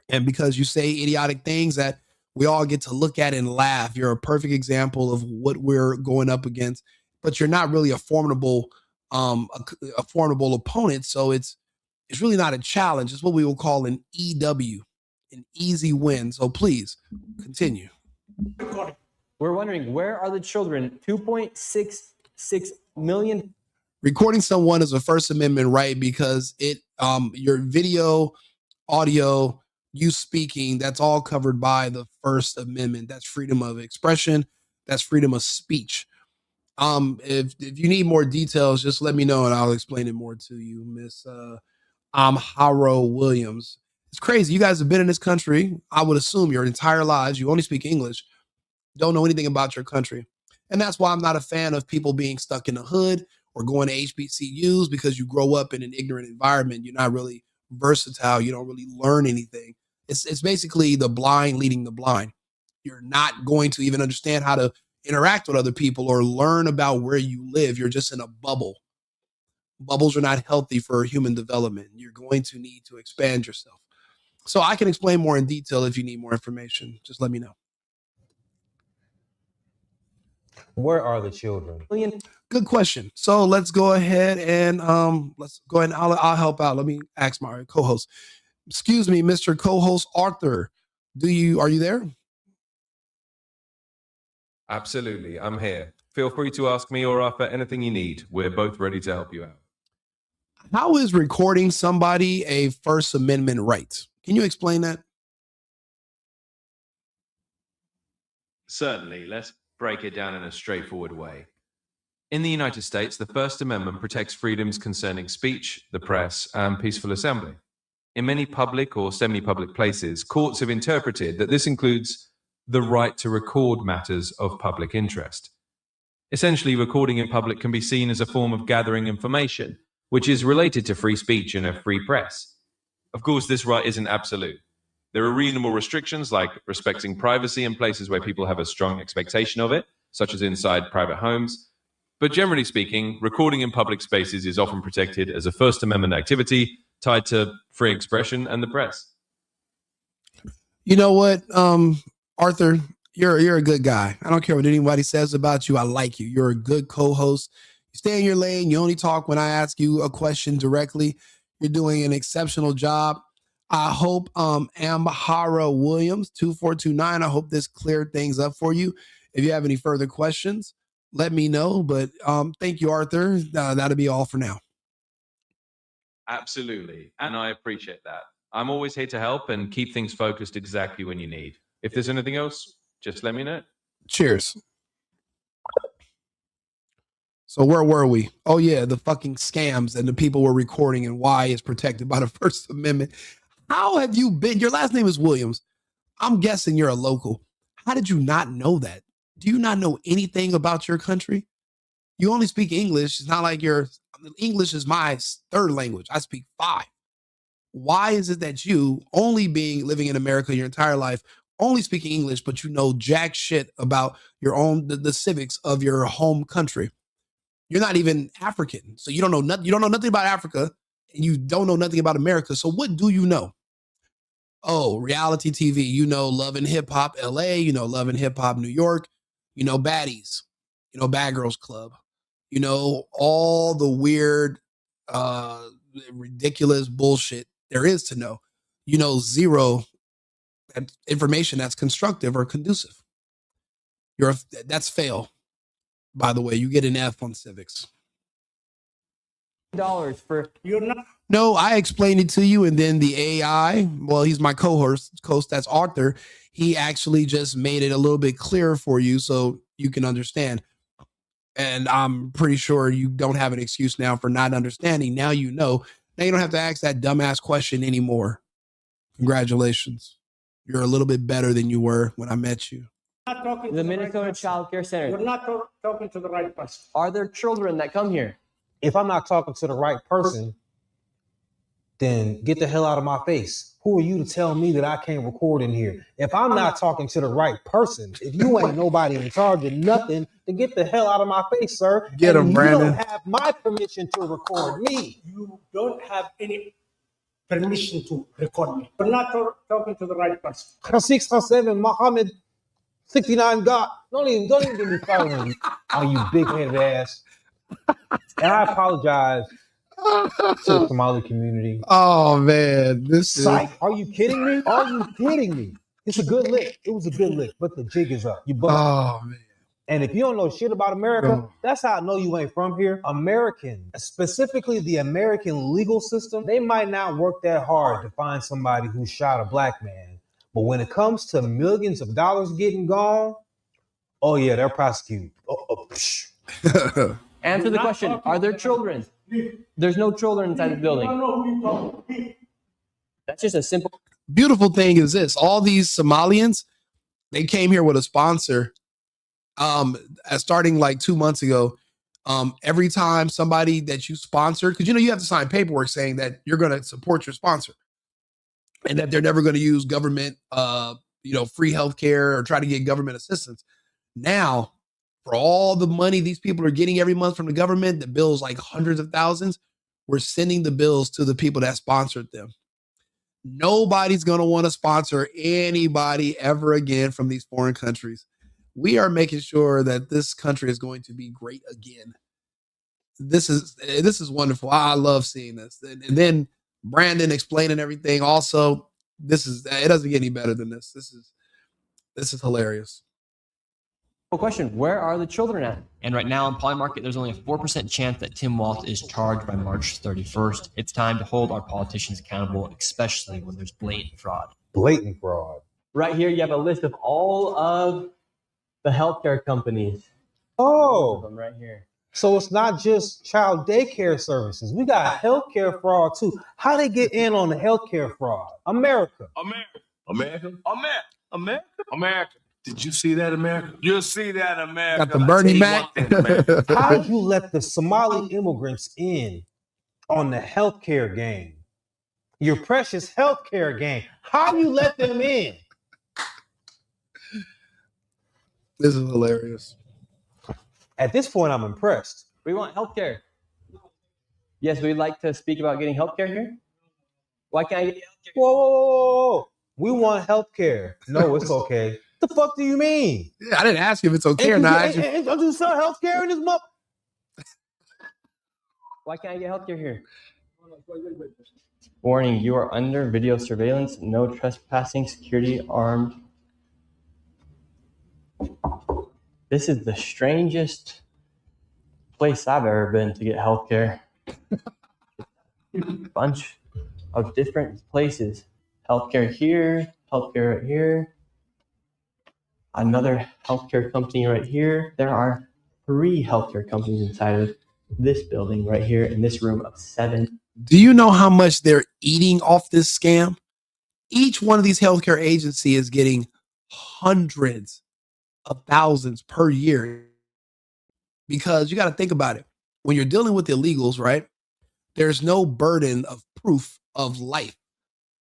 And because you say idiotic things that we all get to look at and laugh, you're a perfect example of what we're going up against. But you're not really a formidable opponent. So it's really not a challenge. It's what we will call an EW, an easy win. So please continue. We're wondering, where are the children? 2.66 million. Recording someone is a First Amendment right because your video, audio, you speaking, that's all covered by the First Amendment. That's freedom of expression. That's freedom of speech. If you need more details, just let me know and I'll explain it more to you, Miss Haro Williams. It's crazy. You guys have been in this country, I would assume, your entire lives. You only speak English, don't know anything about your country. And that's why I'm not a fan of people being stuck in the hood or going to HBCUs, because you grow up in an ignorant environment. You're not really versatile. You don't really learn anything. It's basically the blind leading the blind. You're not going to even understand how to interact with other people or learn about where you live. You're just in a bubble. Bubbles are not healthy for human development. You're going to need to expand yourself. So I can explain more in detail if you need more information. Just let me know. Where are the children? Good question. So let's go ahead and I'll help out. Let me ask my co-host. Excuse me, Mr. Co-host Arthur. Are you there? Absolutely. I'm here. Feel free to ask me or Arthur anything you need. We're both ready to help you out. How is recording somebody a First Amendment right? Can you explain that? Certainly. Let's break it down in a straightforward way. In the United States, the First Amendment protects freedoms concerning speech, the press, and peaceful assembly. In many public or semi-public places, courts have interpreted that this includes the right to record matters of public interest. Essentially, recording in public can be seen as a form of gathering information, which is related to free speech and a free press. Of course, this right isn't absolute. There are reasonable restrictions, like respecting privacy in places where people have a strong expectation of it, such as inside private homes. But generally speaking, recording in public spaces is often protected as a First Amendment activity tied to free expression and the press. You know what, Arthur, you're a good guy. I don't care what anybody says about you. I like you. You're a good co-host. You stay in your lane. You only talk when I ask you a question directly. You're doing an exceptional job. I hope Amhara Williams 2429. I hope this cleared things up for you. If you have any further questions, let me know. But thank you, Arthur. That'll be all for now. Absolutely. And I appreciate that. I'm always here to help and keep things focused exactly when you need. If there's anything else, just let me know. Cheers. So where were we? Oh, yeah, the fucking scams and the people were recording and why it's protected by the First Amendment. How have you been? Your last name is Williams. I'm guessing you're a local. How did you not know that? Do you not know anything about your country? You only speak English. It's not like English is my third language. I speak 5. Why is it that you, living in America your entire life, only speaking English, but you know jack shit about your own, the civics of your home country? You're not even African. So you don't know nothing. You don't know nothing about Africa and you don't know nothing about America. So what do you know? Oh, reality TV. You know Love and Hip Hop LA, you know Love and Hip Hop New York, you know Baddies, you know Bad Girls Club, you know all the weird, ridiculous bullshit there is to know. You know zero information that's constructive or conducive. That's fail. By the way, you get an F on civics. $1 for No, I explained it to you, and then the AI, well, he's my co-host, that's Arthur. He actually just made it a little bit clearer for you so you can understand. And I'm pretty sure you don't have an excuse now for not understanding. Now you know. Now you don't have to ask that dumbass question anymore. Congratulations. You're a little bit better than you were when I met you. Not talking to the Minnesota Child Care Center. You're not talking to the right person. Are there children that come here? If I'm not talking to the right person, then get the hell out of my face. Who are you to tell me that I can't record in here? If I'm not talking to the right person, if you ain't nobody in charge of nothing, then get the hell out of my face, sir. Get him, Brandon. You don't have my permission to record me. You don't have any permission to record me. You're not talking to the right person. 607 Muhammad 69 God. Don't even get me started on you big-headed ass. And I apologize to the Somali community. Oh man, this is Are you kidding me? Are you kidding me? It's a good lick. It was a good lick, but the jig is up. You bust. oh man. And if you don't know shit about America, that's how I know you ain't from here. American, specifically the American legal system, they might not work that hard to find somebody who shot a black man. But when it comes to millions of dollars getting gone, oh yeah, they're prosecuted. Answer the question. Are there children? There's no children inside the building. That's just a simple. Beautiful thing is this: all these Somalians, they came here with a sponsor. Starting like 2 months ago, every time somebody that you sponsored, because you have to sign paperwork saying that you're going to support your sponsor and that they're never going to use government, free healthcare or try to get government assistance. Now, for all the money these people are getting every month from the government, the bills like hundreds of thousands, we're sending the bills to the people that sponsored them. Nobody's going to want to sponsor anybody ever again from these foreign countries. We are making sure that this country is going to be great again. This is wonderful. I love seeing this. And then Brandon explaining everything. Also, it doesn't get any better than this. This is hilarious. Question. Where are the children at? And right now in Polymarket, there's only a 4% chance that Tim Walz is charged by March 31st. It's time to hold our politicians accountable, especially when there's blatant fraud. Blatant fraud. Right here, you have a list of all of the healthcare companies. Oh, Them right here. so it's not just child daycare services. We got healthcare fraud too. How they get in on the healthcare fraud? America. Did you see that, America? You'll see that, America. Got the Bernie Mac. How you let the Somali immigrants in on the healthcare game? Your precious healthcare game. How you let them in? This is hilarious. At this point, I'm impressed. We want healthcare. Yes, we'd like to speak about getting healthcare here. Why can't I get healthcare? Whoa. We want healthcare. No, it's okay. The fuck do you mean? Yeah, I didn't ask you if it's okay or not. Don't you sell healthcare in this month? Why can't I get healthcare here? Warning, you are under video surveillance. No trespassing, security armed. This is the strangest place I've ever been to get healthcare. Bunch of different places. Healthcare here, healthcare right here. Another healthcare company right here. There are 3 healthcare companies inside of this building right here in this room of 7. Do you know how much they're eating off this scam? Each one of these healthcare agencies is getting hundreds of thousands per year. Because you got to think about it. When you're dealing with illegals, right? There's no burden of proof of life.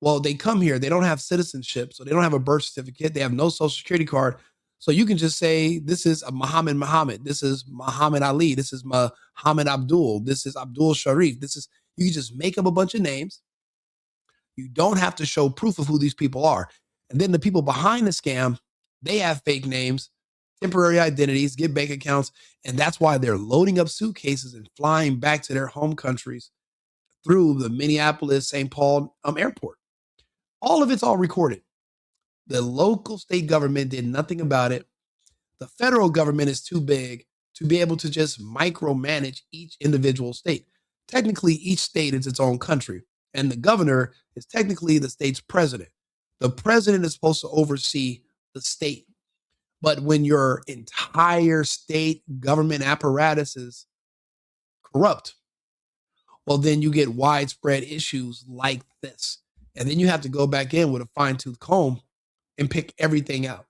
Well, they come here, they don't have citizenship, so they don't have a birth certificate, they have no social security card. So you can just say, this is a Muhammad, this is Muhammad Ali, this is Muhammad Abdul, this is Abdul Sharif, you can just make up a bunch of names. You don't have to show proof of who these people are. And then the people behind the scam, they have fake names, temporary identities, get bank accounts, and that's why they're loading up suitcases and flying back to their home countries through the Minneapolis, St. Paul airport. All of it's all recorded. The local state government did nothing about it. The federal government is too big to be able to just micromanage each individual state. technically each state is its own country, and the governor is technically the state's president. The president is supposed to oversee the state. But when your entire state government apparatus is corrupt, well, then you get widespread issues like this. And then you have to go back in with a fine-tooth comb and pick everything out.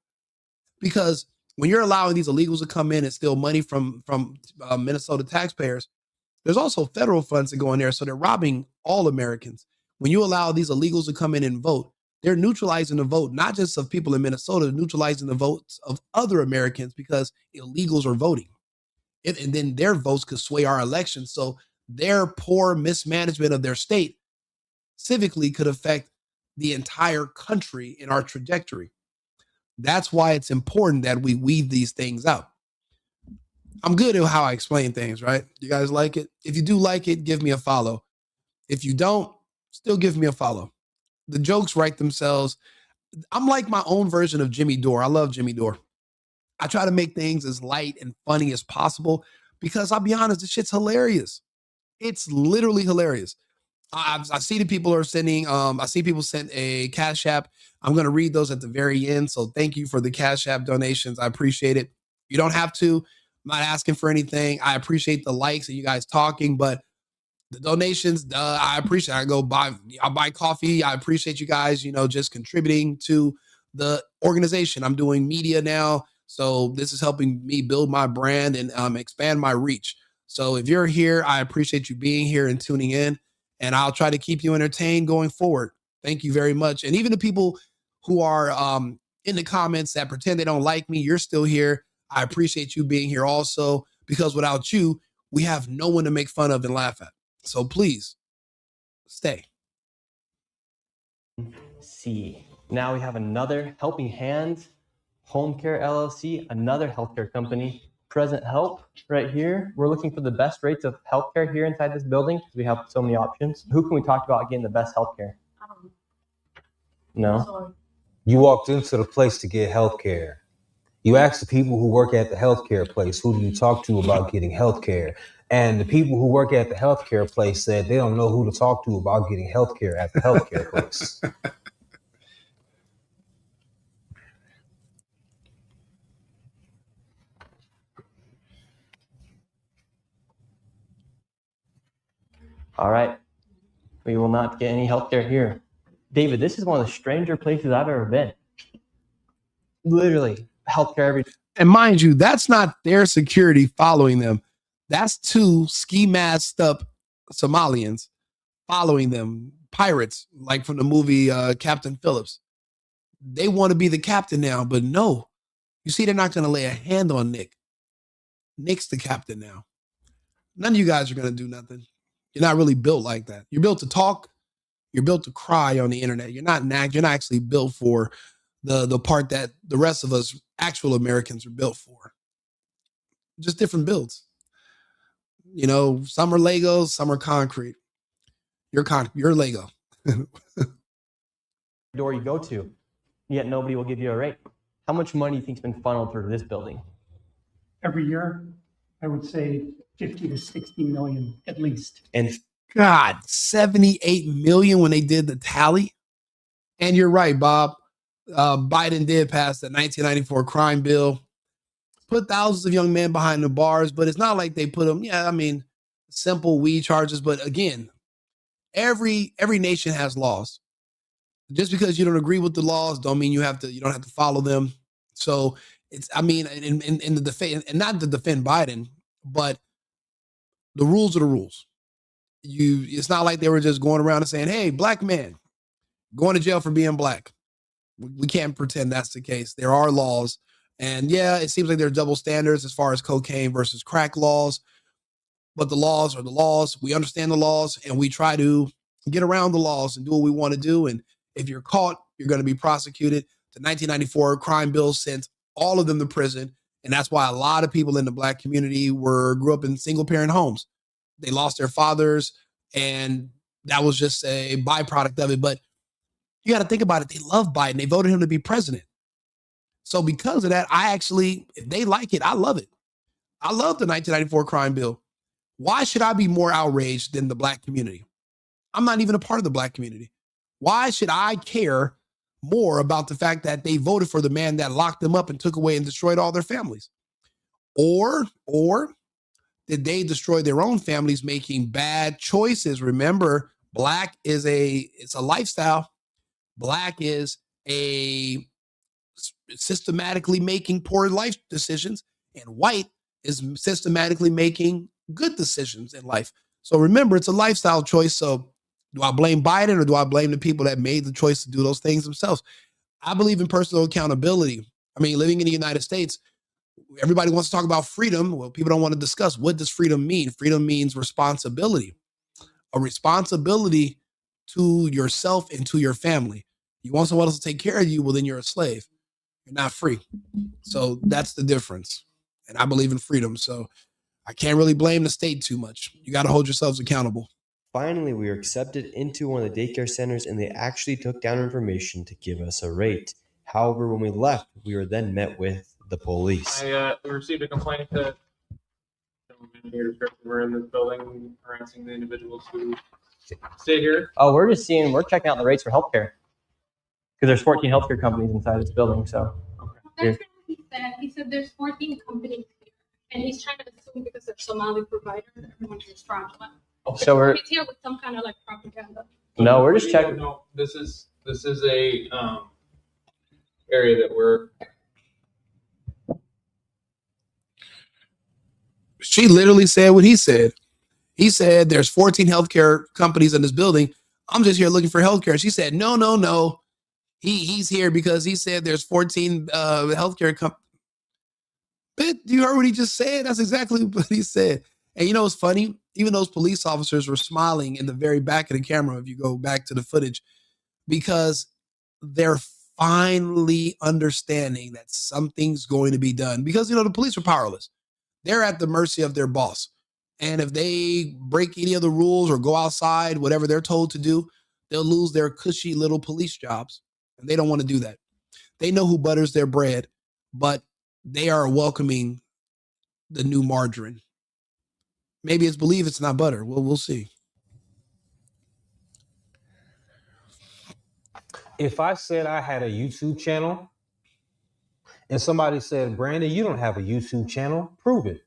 Because when you're allowing these illegals to come in and steal money from Minnesota taxpayers, there's also federal funds that go in there. So they're robbing all Americans. When you allow these illegals to come in and vote, they're neutralizing the vote, not just of people in Minnesota, neutralizing the votes of other Americans because illegals are voting. And then their votes could sway our elections. So their poor mismanagement of their state civically could affect the entire country in our trajectory. That's why it's important that we weed these things out. I'm good at how I explain things, right? You guys like it? If you do like it, give me a follow. If you don't, still give me a follow. The jokes write themselves. I'm like my own version of Jimmy Dore. I love Jimmy Dore. I try to make things as light and funny as possible because I'll be honest, this shit's hilarious. It's literally hilarious. I see the people are sending, I see people send a Cash App. I'm going to read those at the very end. So thank you for the Cash App donations. I appreciate it. You don't have to. I'm not asking for anything. I appreciate the likes and you guys talking, but the donations, I appreciate it. I'll buy coffee. I appreciate you guys, just contributing to the organization. I'm doing media now. So this is helping me build my brand and expand my reach. So if you're here, I appreciate you being here and tuning in. And I'll try to keep you entertained going forward. Thank you very much. And even the people who are in the comments that pretend they don't like me, you're still here. I appreciate you being here also, because without you, we have no one to make fun of and laugh at. So please stay. See, now we have another Helping Hands Home Care LLC, another healthcare company. Present Help right here. We're looking for the best rates of healthcare here inside this building because we have so many options. Who can we talk about getting the best healthcare? No. Sorry. You walked into the place to get healthcare. You asked the people who work at the healthcare place, who do you talk to about getting healthcare? And the people who work at the healthcare place said they don't know who to talk to about getting healthcare at the healthcare place. All right. We will not get any healthcare here. David, this is one of the stranger places I've ever been. Literally, healthcare every. And mind you, that's not their security following them. That's two ski masked up Somalians following them, pirates, like from the movie Captain Phillips. They want to be the captain now, but no. You see, they're not going to lay a hand on Nick. Nick's the captain now. None of you guys are going to do nothing. You're not really built like that. You're built to talk. You're built to cry on the internet. You're not actually built for the part that the rest of us actual Americans are built for. Just different builds. Some are Legos, some are concrete. You're Lego. Door you go to, yet nobody will give you a rate. How much money do you think's been funneled through this building? Every year, I would say 50 to 60 million at least. And God, 78 million when they did the tally. And you're right, Bob. Biden did pass the 1994 crime bill, put thousands of young men behind the bars, but it's not like they put them, simple weed charges. But again, every nation has laws. Just because you don't agree with the laws don't mean you don't have to follow them. So it's, in the defense, and not to defend Biden, but the rules are the rules. It's not like they were just going around and saying, hey, black man, going to jail for being black. We can't pretend that's the case. There are laws. And yeah, it seems like there are double standards as far as cocaine versus crack laws. But the laws are the laws. We understand the laws and we try to get around the laws and do what we want to do. And if you're caught, you're going to be prosecuted. The 1994 crime bill sent all of them to prison. And that's why a lot of people in the black community grew up in single parent homes. They lost their fathers and that was just a byproduct of it. But you got to think about it. They love Biden. They voted him to be president. So because of that, if they like it, I love it. I love the 1994 crime bill Why should I be more outraged than the black community? I'm not even a part of the black community. Why should I care more about the fact that they voted for the man that locked them up and took away and destroyed all their families? Or did they destroy their own families making bad choices? Remember, black is it's a lifestyle. Black is a systematically making poor life decisions, and white is systematically making good decisions in life. So remember, it's a lifestyle choice. So do I blame Biden or do I blame the people that made the choice to do those things themselves? I believe in personal accountability. I mean, living in the United States, everybody wants to talk about freedom. Well, people don't want to discuss, what does freedom mean? Freedom means responsibility, a responsibility to yourself and to your family. You want someone else to take care of you, well, then you're a slave. You're not free. So that's the difference. And I believe in freedom. So I can't really blame the state too much. You got to hold yourselves accountable. Finally, we were accepted into one of the daycare centers, and they actually took down information to give us a rate. However, when we left, we were then met with the police. I received a complaint that we're in this building harassing the individuals who stay here. Oh, we're checking out the rates for healthcare. Because there's 14 healthcare companies inside this building, so. That's what he said. He said there's 14 companies here. And he's trying to assume because they're Somali provider, everyone here is fraudulent. Okay. So he's here with some kind of like propaganda. No, we're just checking. No, this is a area that we're. She literally said what he said. He said there's 14 healthcare companies in this building. I'm just here looking for healthcare. She said, no. He's here because he said there's 14 healthcare companies. But you heard what he just said? That's exactly what he said. And you know what's funny? Even those police officers were smiling in the very back of the camera, if you go back to the footage, because they're finally understanding that something's going to be done. Because, you know, the police are powerless. They're at the mercy of their boss. And if they break any of the rules or go outside, whatever they're told to do, they'll lose their cushy little police jobs. And they don't want to do that. They know who butters their bread, but they are welcoming the new margarine. Maybe it's believe it's not butter. Well, we'll see. If I said I had a YouTube channel and somebody said, Brandon, you don't have a YouTube channel, prove it.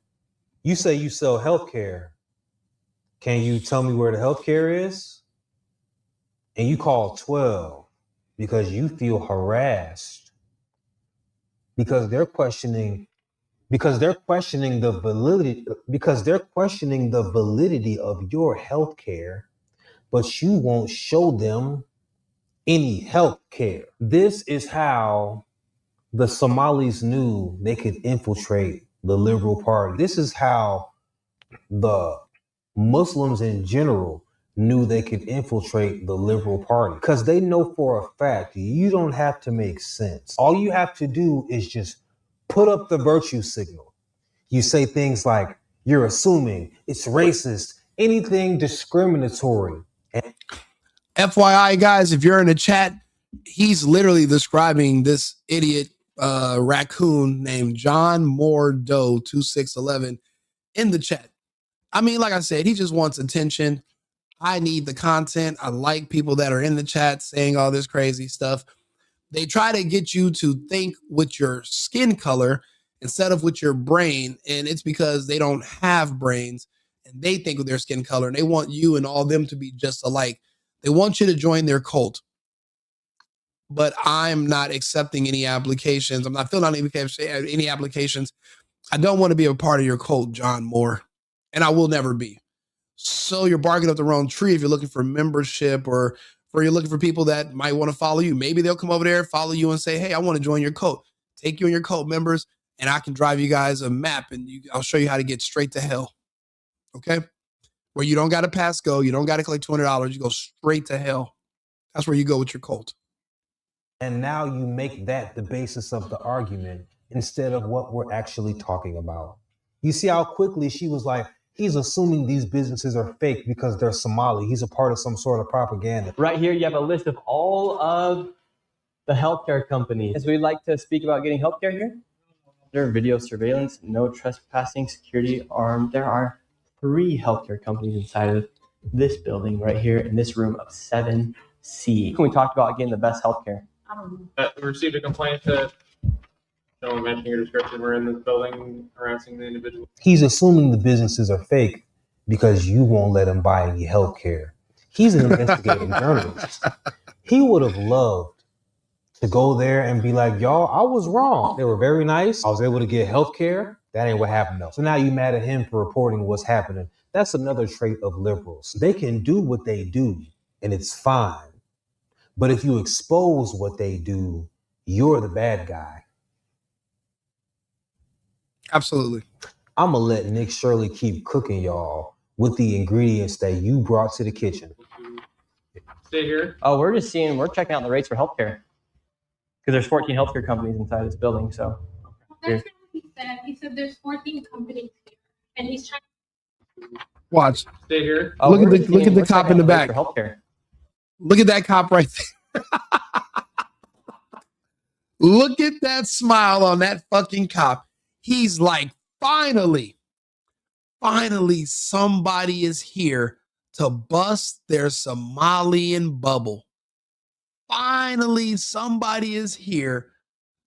You say you sell healthcare. Can you tell me where the healthcare is? And you call 12 because you feel harassed because they're questioning the validity of your healthcare, but you won't show them any healthcare. This is how the Somalis knew they could infiltrate the Liberal Party. This is how the Muslims in general knew they could infiltrate the Liberal Party, because they know for a fact you don't have to make sense. All you have to do is just put up the virtue signal. You say things like, you're assuming, it's racist, anything discriminatory. FYI, guys, if you're in the chat, he's literally describing this idiot raccoon named John Moore Doe 2611 in the chat. I mean, like I said, he just wants attention. I need the content. I like people that are in the chat saying all this crazy stuff. They try to get you to think with your skin color instead of with your brain. And it's because they don't have brains and they think with their skin color, and they want you and all them to be just alike. They want you to join their cult. But I'm not accepting any applications. I'm not filling out any applications. I don't want to be a part of your cult, John Moore. And I will never be. So you're barking up the wrong tree if you're looking for membership or you're looking for people that might want to follow you. Maybe they'll come over there, follow you, and say, hey, I want to join your cult. Take you and your cult members, and I can drive you guys a map, and I'll show you how to get straight to hell. Okay? Where you don't got to pass go. You don't got to collect $200. You go straight to hell. That's where you go with your cult. And now you make that the basis of the argument instead of what we're actually talking about. You see how quickly she was like, he's assuming these businesses are fake because they're Somali. He's a part of some sort of propaganda. Right here, you have a list of all of the healthcare companies. So we'd like to speak about getting healthcare here. There are video surveillance, no trespassing, security armed. There are 3 healthcare companies inside of this building right here in this room of 7C. We talked about getting the best healthcare. We received a complaint that someone mentioning your description were in this building harassing the individual. He's assuming the businesses are fake because you won't let him buy any health care. He's an investigative journalist. He would have loved to go there and be like, y'all, I was wrong. They were very nice. I was able to get health care. That ain't what happened though. So now you mad at him for reporting what's happening. That's another trait of liberals. They can do what they do and it's fine. But if you expose what they do, you're the bad guy. Absolutely. I'm going to let Nick Shirley keep cooking y'all with the ingredients that you brought to the kitchen. Stay here. Oh, we're checking out the rates for healthcare. Because there's 14 healthcare companies inside this building, so. That's not what he said. He said there's 14 companies here, and he's trying. Watch. Stay here. Oh, Look at the cop in the back. For healthcare. Look at that cop right there. Look at that smile on that fucking cop. He's like, finally somebody is here to bust their Somalian bubble. Finally, somebody is here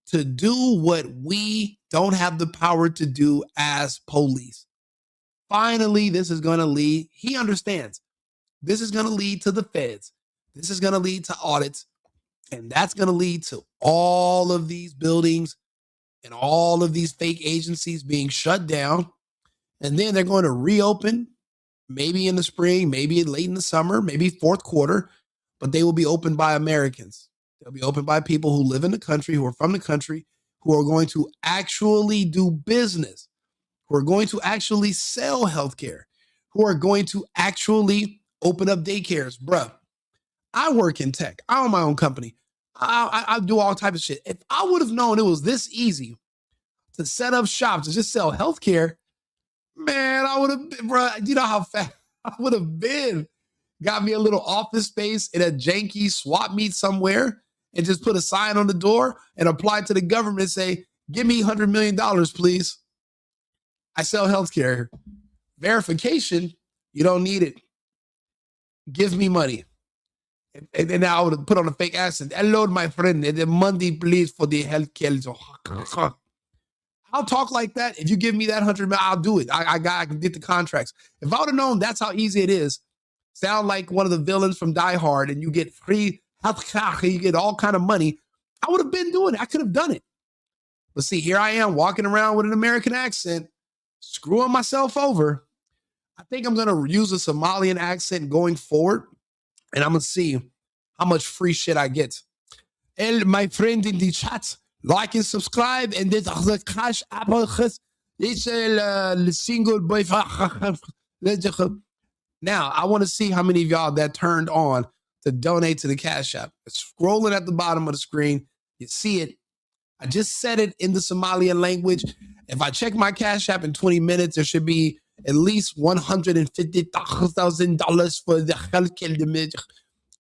to do what we don't have the power to do as police. Finally, this is going to lead, he understands, this is going to lead to the feds. This is going to lead to audits. And that's going to lead to all of these buildings and all of these fake agencies being shut down. And then they're going to reopen, maybe in the spring, maybe late in the summer, maybe fourth quarter, but they will be opened by Americans. They'll be opened by people who live in the country, who are from the country, who are going to actually do business, who are going to actually sell healthcare, who are going to actually open up daycares. Bruh, I work in tech. I own my own company. I do all types of shit. If I would have known it was this easy to set up shops to just sell healthcare, man, I would have been, bro. You know how fast I would have been. Got me a little office space in a janky swap meet somewhere and just put a sign on the door and apply to the government and say, give me $100 million, please. I sell healthcare. Verification, you don't need it. Give me money. And then I would have put on a fake accent. Hello, my friend. The money, please, for the healthcare. I'll talk like that. If you give me that $100 million, I'll do it. I can get the contracts. If I would have known that's how easy it is, sound like one of the villains from Die Hard, and you get free healthcare, you get all kind of money, I would have been doing it. I could have done it. But see, here I am walking around with an American accent, screwing myself over. I think I'm going to use a Somalian accent going forward, and I'm going to see how much free shit I get. My friend in the chat, like and subscribe, and this is the cash apple. It's a single boy. Now, I want to see how many of y'all that turned on to donate to the Cash App. It's scrolling at the bottom of the screen. You see it. I just said it in the Somalian language. If I check my Cash App in 20 minutes, there should be at least $150,000 for the healthcare.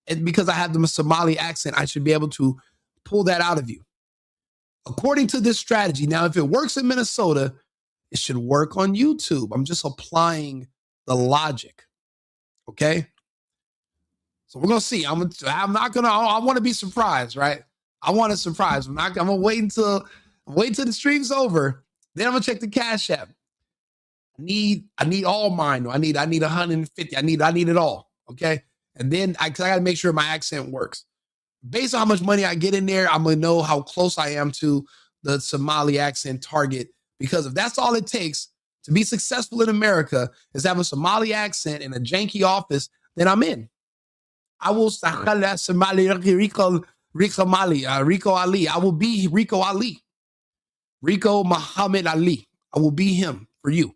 And because I have the Somali accent, I should be able to pull that out of you. According to this strategy, now, if it works in Minnesota, it should work on YouTube. I'm just applying the logic. Okay? So we're going to see. I want to be surprised, right? I want a surprise. I'm going to wait until the stream's over. Then I'm going to check the Cash App. I need all mine. I need 150. I need it all. Okay? And then I got to make sure my accent works. Based on how much money I get in there, I'm going to know how close I am to the Somali accent target. Because if that's all it takes to be successful in America is have a Somali accent in a janky office, then I'm in. I will Somali Rico Ali. I will be Rico Ali. Rico Muhammad Ali. I will be him for you.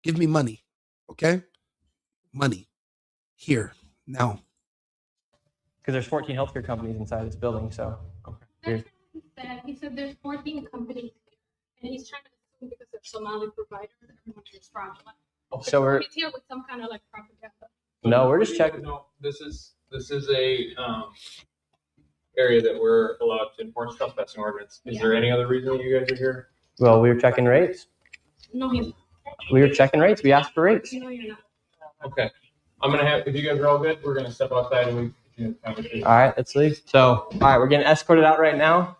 Give me money. Okay? Money. Here. Now. Because there's 14 healthcare companies inside this building, so. That's what he said. He said there's 14 companies here, and he's trying to assume because they're Somali provider, everyone is fraudulent. Okay. So he's here with some kind of like propaganda. No, we're just checking. No, this is a area that we're allowed to enforce trespassing ordinance. Is there any other reason you guys are here? Well, we were checking rates. No, he's We were checking rates. We asked for rates. Okay. I'm gonna have, if you guys are all good, we're gonna step outside and we can conversation. All right, let's leave. So, all right, we're getting escorted out right now.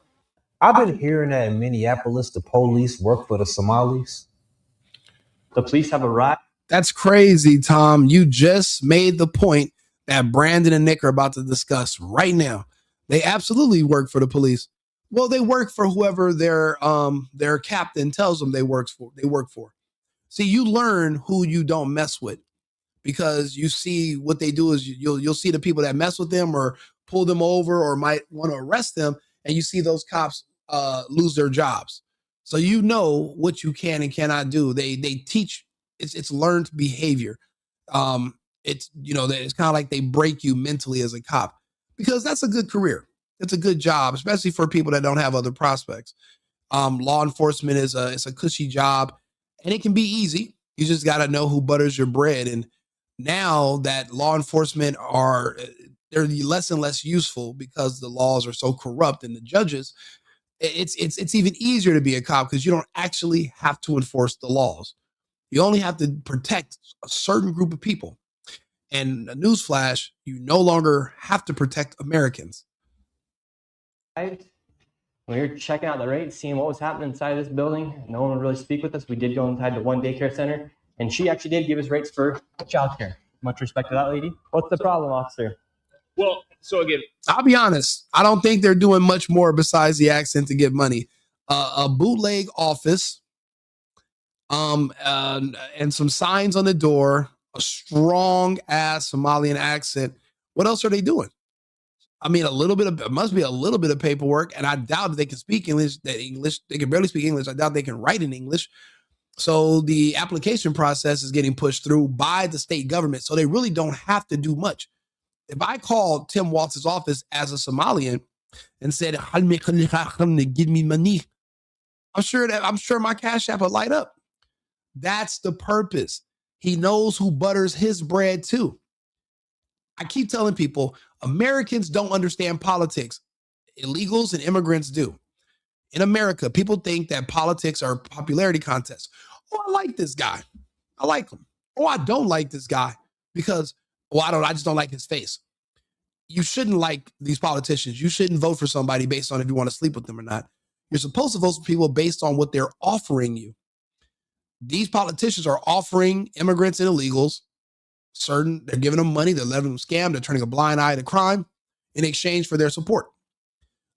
I've been hearing that in Minneapolis, the police work for the Somalis. The police have arrived. That's crazy, Tom. You just made the point that Brandon and Nick are about to discuss right now. They absolutely work for the police. Well, they work for whoever their captain tells them they work for. See, you learn who you don't mess with, because you see what they do is you'll see the people that mess with them or pull them over or might want to arrest them, and you see those cops lose their jobs. So you know what you can and cannot do. They teach. It's learned behavior. It's it's kind of like they break you mentally as a cop, because that's a good career. It's a good job, especially for people that don't have other prospects. Law enforcement is a cushy job, and it can be easy. You just got to know who butters your bread. And now that law enforcement they're less and less useful because the laws are so corrupt and the judges, it's even easier to be a cop because you don't actually have to enforce the laws. You only have to protect a certain group of people. And a newsflash, you no longer have to protect Americans. Right. When we were checking out the rates, seeing what was happening inside this building, no one would really speak with us. We did go inside the one daycare center, and she actually did give us rates for childcare. Much respect to that lady. What's the problem, officer? Well, so again, I'll be honest. I don't think they're doing much more besides the accent to get money. A bootleg office, and some signs on the door, a strong ass Somalian accent. What else are they doing? I mean, it must be a little bit of paperwork, and I doubt that they can speak English. They can barely speak English. I doubt they can write in English. So the application process is getting pushed through by the state government. So they really don't have to do much. If I called Tim Waltz's office as a Somalian and said, "Give me money," I'm sure my Cash App would light up. That's the purpose. He knows who butters his bread too. I keep telling people, Americans don't understand politics. Illegals and immigrants do. In America, people think that politics are popularity contests. Oh, I like this guy. I like him. Oh, I don't like this guy because, I just don't like his face. You shouldn't like these politicians. You shouldn't vote for somebody based on if you want to sleep with them or not. You're supposed to vote for people based on what they're offering you. These politicians are offering immigrants and illegals they're giving them money, they're letting them scam, they're turning a blind eye to crime in exchange for their support.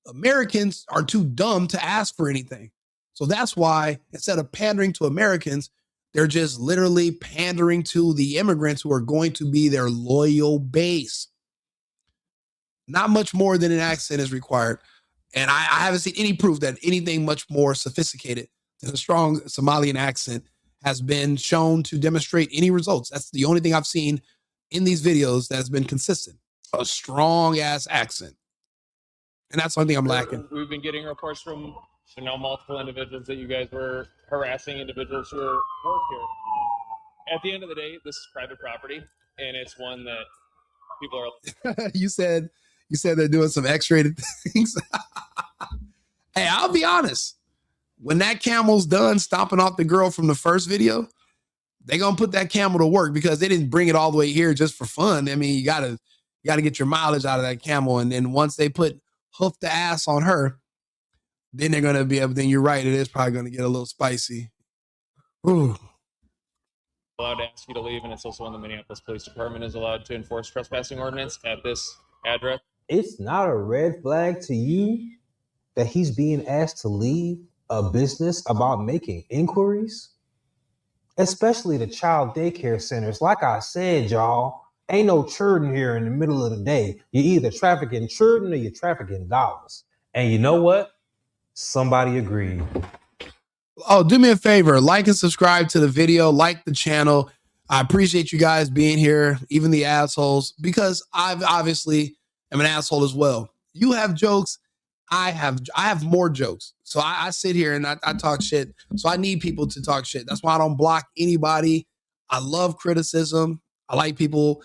Americans are too dumb to ask for anything. So that's why instead of pandering to Americans, they're just literally pandering to the immigrants who are going to be their loyal base. Not much more than an accent is required. And I haven't seen any proof that anything much more sophisticated than a strong Somalian accent has been shown to demonstrate any results. That's the only thing I've seen in these videos that has been consistent. A strong ass accent. And that's the only thing I'm lacking. We've been getting reports from multiple individuals that you guys were harassing individuals who work here. At the end of the day, this is private property, and it's one that people are. You said they're doing some X-rated things. Hey, I'll be honest. When that camel's done stomping off the girl from the first video, they're going to put that camel to work because they didn't bring it all the way here just for fun. I mean, you got to get your mileage out of that camel. And then once they put hoof the ass on her, then they're going to be able, then you're right. It is probably going to get a little spicy. Ooh. Allowed to ask you to leave, and it's also when the Minneapolis Police Department is allowed to enforce trespassing ordinance at this address. It's not a red flag to you that he's being asked to leave a business about making inquiries, especially the child daycare centers. Like I said, y'all, ain't no children here in the middle of the day. You're either trafficking children or you're trafficking dollars. And you know what? Somebody agreed. Oh, do me a favor, like and subscribe to the video, like the channel. I appreciate you guys being here, even the assholes, because I've obviously am an asshole as well. You have jokes. I have more jokes. So I sit here and I talk shit. So I need people to talk shit. That's why I don't block anybody. I love criticism. I like people,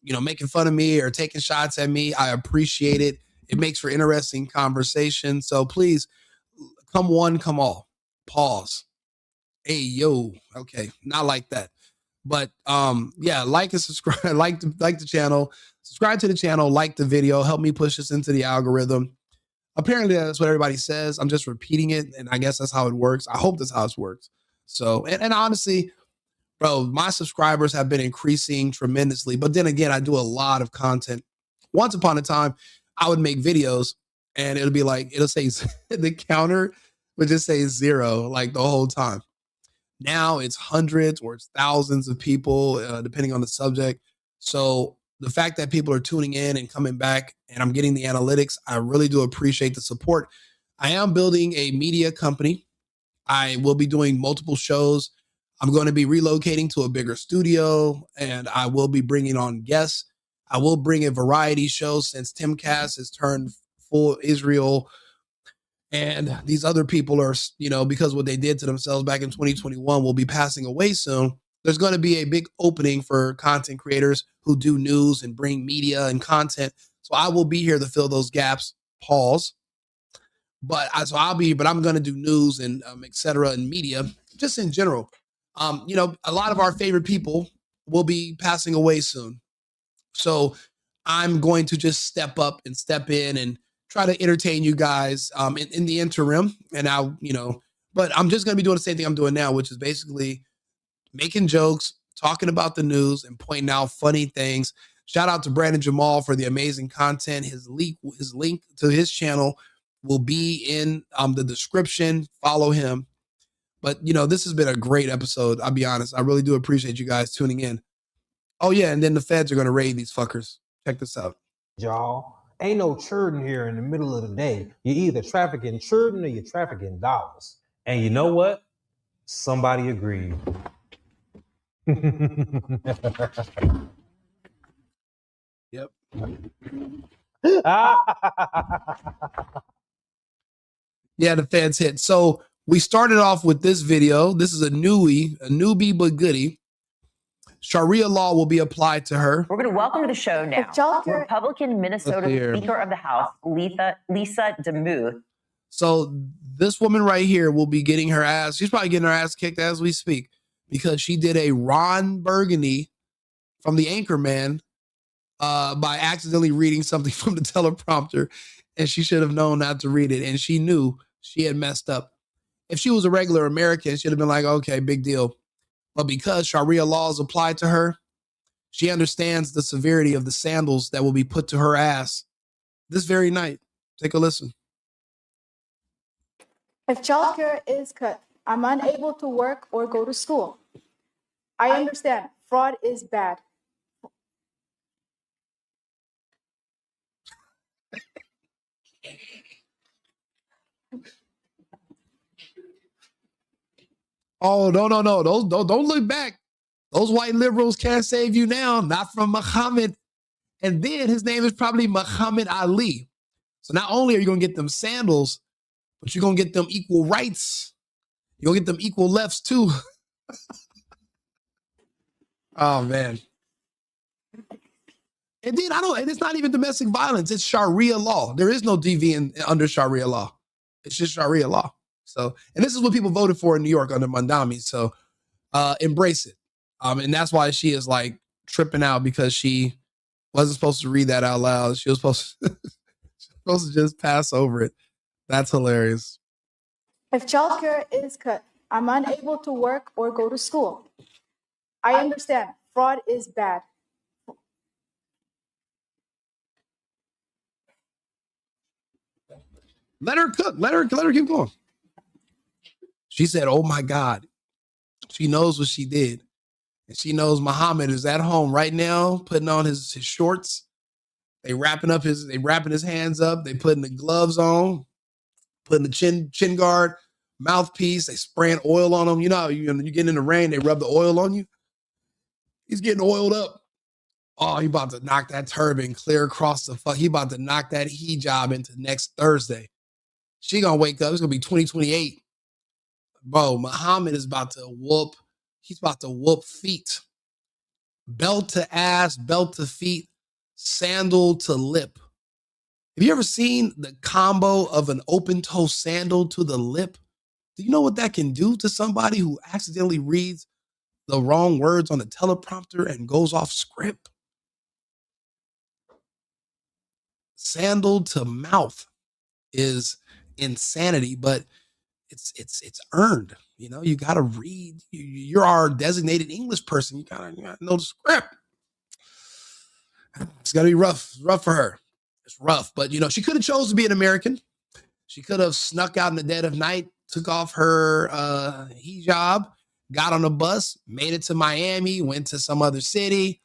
making fun of me or taking shots at me. I appreciate it. It makes for interesting conversation. So please, come one, come all. Pause. Hey, yo. Okay. Not like that. But yeah, like and subscribe, like the channel, subscribe to the channel, like the video, help me push this into the algorithm. Apparently that's what everybody says. I'm just repeating it, and I guess that's how it works. I hope that's how it works. So, and honestly, bro, my subscribers have been increasing tremendously. But then again, I do a lot of content. Once upon a time, I would make videos and it'll be like, it'll say the counter would just say 0 like the whole time. Now it's hundreds or it's thousands of people, depending on the subject. So the fact that people are tuning in and coming back and I'm getting the analytics, I really do appreciate the support. I am building a media company. I will be doing multiple shows. I'm going to be relocating to a bigger studio and I will be bringing on guests. I will bring a variety show since Timcast has turned full Israel. And these other people are, you know, because what they did to themselves back in 2021 will be passing away soon. There's going to be a big opening for content creators who do news and bring media and content. So I will be here to fill those gaps. Pause. But I'm going to do news and et cetera and media just in general. You know, a lot of our favorite people will be passing away soon. So I'm going to just step up and step in and try to entertain you guys in the interim. And I'll, you know, but I'm just going to be doing the same thing I'm doing now, which is basically making jokes, talking about the news and pointing out funny things. Shout out to Brandon Jamal for the amazing content. His link to his channel will be in the description. Follow him. But, you know, this has been a great episode. I'll be honest. I really do appreciate you guys tuning in. Oh, yeah. And then the feds are going to raid these fuckers. Check this out. Y'all, ain't no children here in the middle of the day. You're either trafficking children or you're trafficking dollars. And you know what? Somebody agreed. Yep. Yeah, the feds hit. So we started off with this video. This is a newbie but goodie. Sharia law will be applied to her. We're going to welcome to the show now Republican Minnesota Speaker of the House, Lisa DeMuth. So this woman right here will be getting her ass. She's probably getting her ass kicked as we speak because she did a Ron Burgundy from the Anchorman by accidentally reading something from the teleprompter, and she should have known not to read it, and she knew she had messed up. If she was a regular American, she'd have been like, okay, big deal. But because Sharia law is applied to her, she understands the severity of the sandals that will be put to her ass this very night. Take a listen. If childcare is cut, I'm unable to work or go to school. I understand fraud is bad. Oh, no. Don't look back. Those white liberals can't save you now, not from Muhammad. And then his name is probably Muhammad Ali. So not only are you going to get them sandals, but you're going to get them equal rights. You're going to get them equal lefts too. Oh, man. And then and it's not even domestic violence. It's Sharia law. There is no DV under Sharia law. It's just Sharia law. So, and this is what people voted for in New York under Mandami. So embrace it. And that's why she is like tripping out because she wasn't supposed to read that out loud. She was supposed to just pass over it. That's hilarious. If childcare is cut, I'm unable to work or go to school. I understand fraud is bad. Let her cook. Let her keep going. She said, oh my God. She knows what she did. And she knows Muhammad is at home right now, putting on his shorts. They wrapping his hands up. They putting the gloves on, putting the chin guard, mouthpiece. They spraying oil on him. You know, you get in the rain, they rub the oil on you. He's getting oiled up. Oh, he about to knock that turban clear across the fuck. He about to knock that hijab into next Thursday. She gonna wake up. It's gonna be 2028. Bro, Muhammad is about to whoop. He's about to whoop feet. Belt to ass, belt to feet, sandal to lip. Have you ever seen the combo of an open toe sandal to the lip? Do you know what that can do to somebody who accidentally reads the wrong words on the teleprompter and goes off script? Sandal to mouth is insanity, but it's earned. You know, you got to read. You're our designated English person. You gotta know the script. It's gotta be rough for her. It's rough, but you know, she could have chose to be an American. She could have snuck out in the dead of night, took off her hijab, got on a bus, made it to Miami, went to some other city,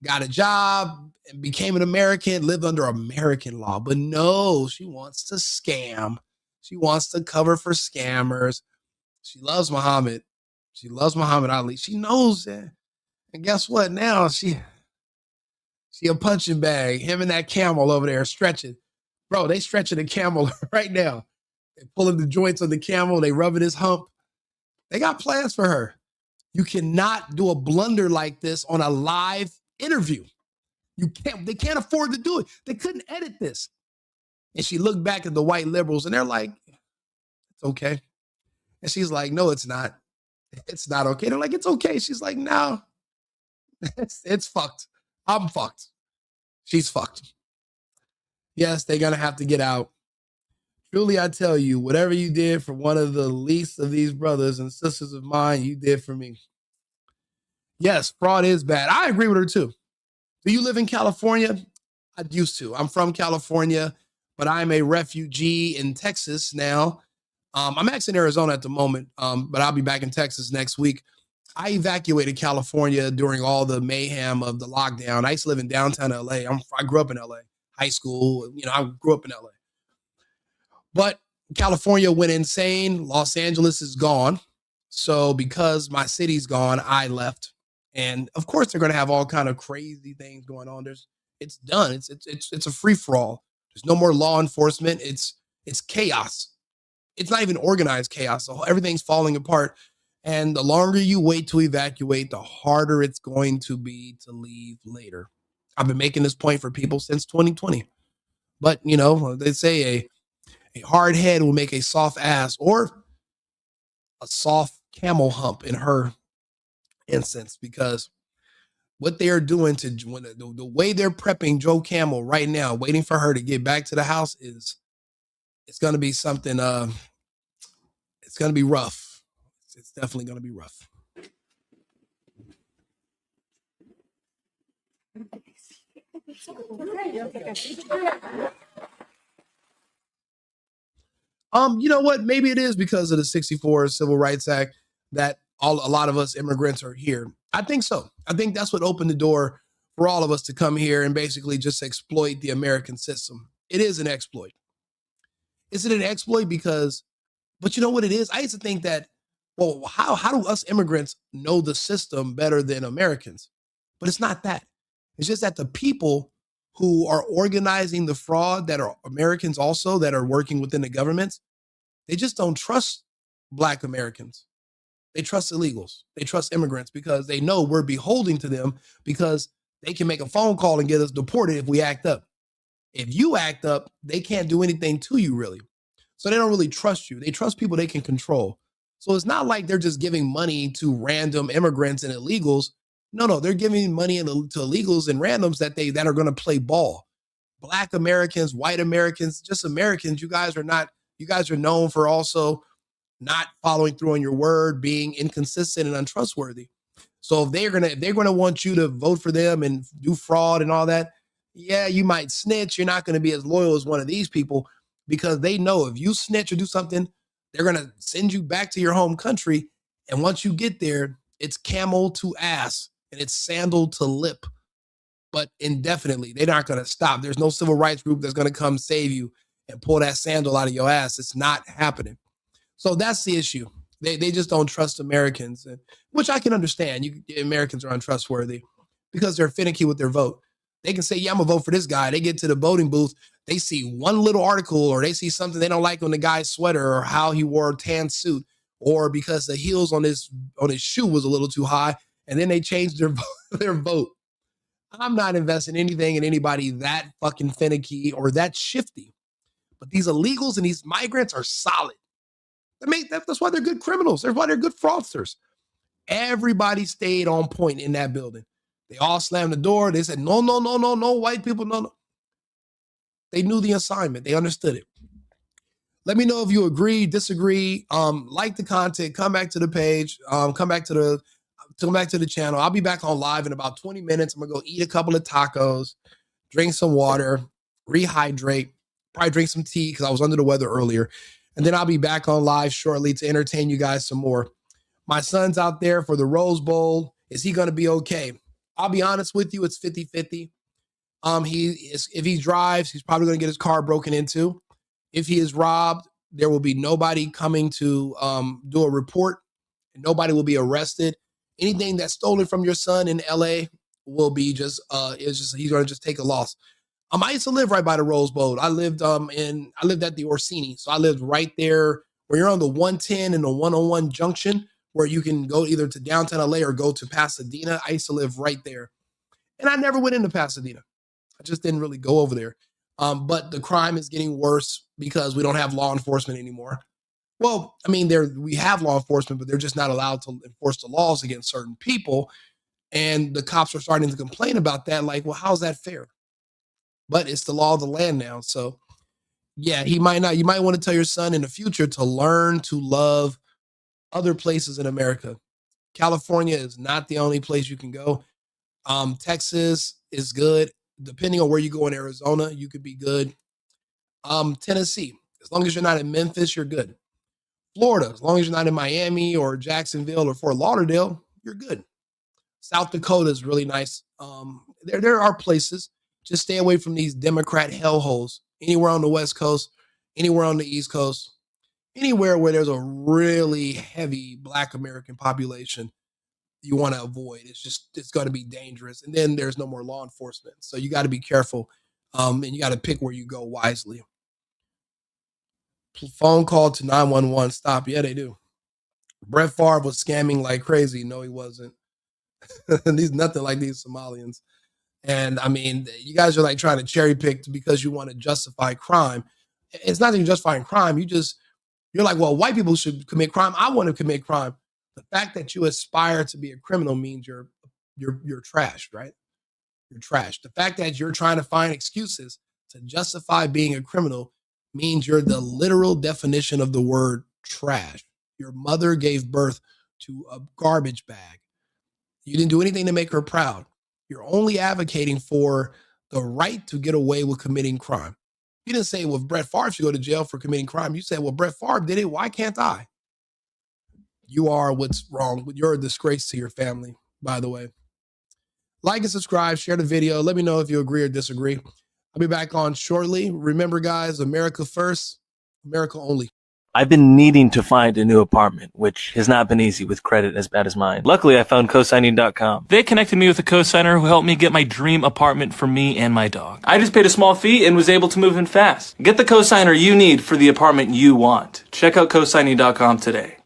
got a job, and became an American, lived under American law. But no, she wants to scam. She wants to cover for scammers. She loves Muhammad. She loves Muhammad Ali. She knows that. And guess what? Now she a punching bag. Him and that camel over there stretching. Bro, they stretching the camel right now. They pulling the joints on the camel. They rubbing his hump. They got plans for her. You cannot do a blunder like this on a live interview. They can't afford to do it. They couldn't edit this. And she looked back at the white liberals and they're like, it's okay. And she's like, no, it's not. It's not okay. They're like, it's okay. She's like, no, it's fucked. I'm fucked. She's fucked. Yes, they're going to have to get out. Truly, I tell you, whatever you did for one of the least of these brothers and sisters of mine, you did for me. Yes, fraud is bad. I agree with her too. Do you live in California? I used to. I'm from California, but I'm a refugee in Texas now. I'm actually in Arizona at the moment, but I'll be back in Texas next week. I evacuated California during all the mayhem of the lockdown. I used to live in downtown LA. I grew up in LA, high school. You know, I grew up in LA. But California went insane. Los Angeles is gone. So because my city's gone, I left. And of course, they're going to have all kind of crazy things going on. It's done. It's a free for all. There's no more law enforcement. It's chaos. It's not even organized chaos. So everything's falling apart. And the longer you wait to evacuate, the harder it's going to be to leave later. I've been making this point for people since 2020. But, you know, they say a hard head will make a soft ass, or a soft camel hump in her instance, because what they are doing to the way they're prepping Joe Camel right now, waiting for her to get back to the house, it's going to be something. It's going to be rough. It's definitely going to be rough. You know what? Maybe it is because of the 64 Civil Rights Act that a lot of us immigrants are here. I think so. I think that's what opened the door for all of us to come here and basically just exploit the American system. It is an exploit. Is it an exploit? But you know what it is? I used to think that, well, how do us immigrants know the system better than Americans? But it's not that. It's just that the people who are organizing the fraud, that are Americans also, that are working within the governments, they just don't trust Black Americans. They trust illegals. They trust immigrants because they know we're beholden to them, because they can make a phone call and get us deported if we act up. If you act up, they can't do anything to you, really. So they don't really trust you. They trust people they can control. So it's not like they're just giving money to random immigrants and illegals. No, they're giving money to illegals and randoms that are going to play ball. Black Americans, white Americans, just Americans. You guys are known for also not following through on your word, being inconsistent and untrustworthy. So if they're gonna want you to vote for them and do fraud and all that, yeah, you might snitch. You're not going to be as loyal as one of these people, because they know if you snitch or do something, they're going to send you back to your home country. And once you get there, it's camel to ass and it's sandal to lip, but indefinitely. They're not going to stop. There's no civil rights group that's going to come save you and pull that sandal out of your ass. It's not happening. So that's the issue. They just don't trust Americans, which I can understand. Americans are untrustworthy because they're finicky with their vote. They can say, yeah, I'm going to vote for this guy. They get to the voting booth. They see one little article, or they see something they don't like on the guy's sweater, or how he wore a tan suit, or because the heels on his shoe was a little too high, and then they changed their vote. I'm not investing anything in anybody that fucking finicky or that shifty. But these illegals and these migrants are solid. That's why they're good criminals. That's why they're good fraudsters. Everybody stayed on point in that building. They all slammed the door. They said, no, white people, no. They knew the assignment. They understood it. Let me know if you agree, disagree, like the content, come back to the page, come back to the channel. I'll be back on live in about 20 minutes. I'm gonna go eat a couple of tacos, drink some water, rehydrate, probably drink some tea because I was under the weather earlier. And then I'll be back on live shortly to entertain you guys some more. My son's out there for the Rose Bowl. Is he gonna be okay? I'll be honest with you, it's 50-50. If he drives, he's probably gonna get his car broken into. If he is robbed, there will be nobody coming to do a report, and nobody will be arrested. Anything that's stolen from your son in LA will be he's gonna just take a loss. I used to live right by the Rose Bowl. I lived at the Orsini. So I lived right there where you're on the 110 and the 101 junction where you can go either to downtown LA or go to Pasadena. I used to live right there. And I never went into Pasadena. I just didn't really go over there. But the crime is getting worse because we don't have law enforcement anymore. Well, I mean, we have law enforcement, but they're just not allowed to enforce the laws against certain people. And the cops are starting to complain about that. Like, well, how's that fair? But it's the law of the land now. So yeah, you might want to tell your son in the future to learn to love other places in America. California is not the only place you can go. Texas is good. Depending on where you go in Arizona, you could be good. Tennessee, as long as you're not in Memphis, you're good. Florida, as long as you're not in Miami or Jacksonville or Fort Lauderdale, you're good. South Dakota is really nice. There are places. Just stay away from these Democrat hellholes. Anywhere on the West Coast, anywhere on the East Coast, anywhere where there's a really heavy Black American population, you want to avoid. It's going to be dangerous. And then there's no more law enforcement. So you got to be careful. And you got to pick where you go wisely. Phone call to 911. Stop. Yeah, they do. Brett Favre was scamming like crazy. No, he wasn't. He's nothing like these Somalians. And I mean, you guys are like trying to cherry pick because you want to justify crime. It's not that you're justifying crime. You're like, well, white people should commit crime. I want to commit crime. The fact that you aspire to be a criminal means you're trashed, right? You're trashed. The fact that you're trying to find excuses to justify being a criminal means you're the literal definition of the word trash. Your mother gave birth to a garbage bag. You didn't do anything to make her proud. You're only advocating for the right to get away with committing crime. You didn't say, well, Brett Favre should go to jail for committing crime. You said, well, Brett Favre did it. Why can't I? You are what's wrong. You're a disgrace to your family, by the way. Like and subscribe, share the video. Let me know if you agree or disagree. I'll be back on shortly. Remember, guys, America first, America only. I've been needing to find a new apartment, which has not been easy with credit as bad as mine. Luckily, I found cosigning.com. They connected me with a cosigner who helped me get my dream apartment for me and my dog. I just paid a small fee and was able to move in fast. Get the cosigner you need for the apartment you want. Check out cosigning.com today.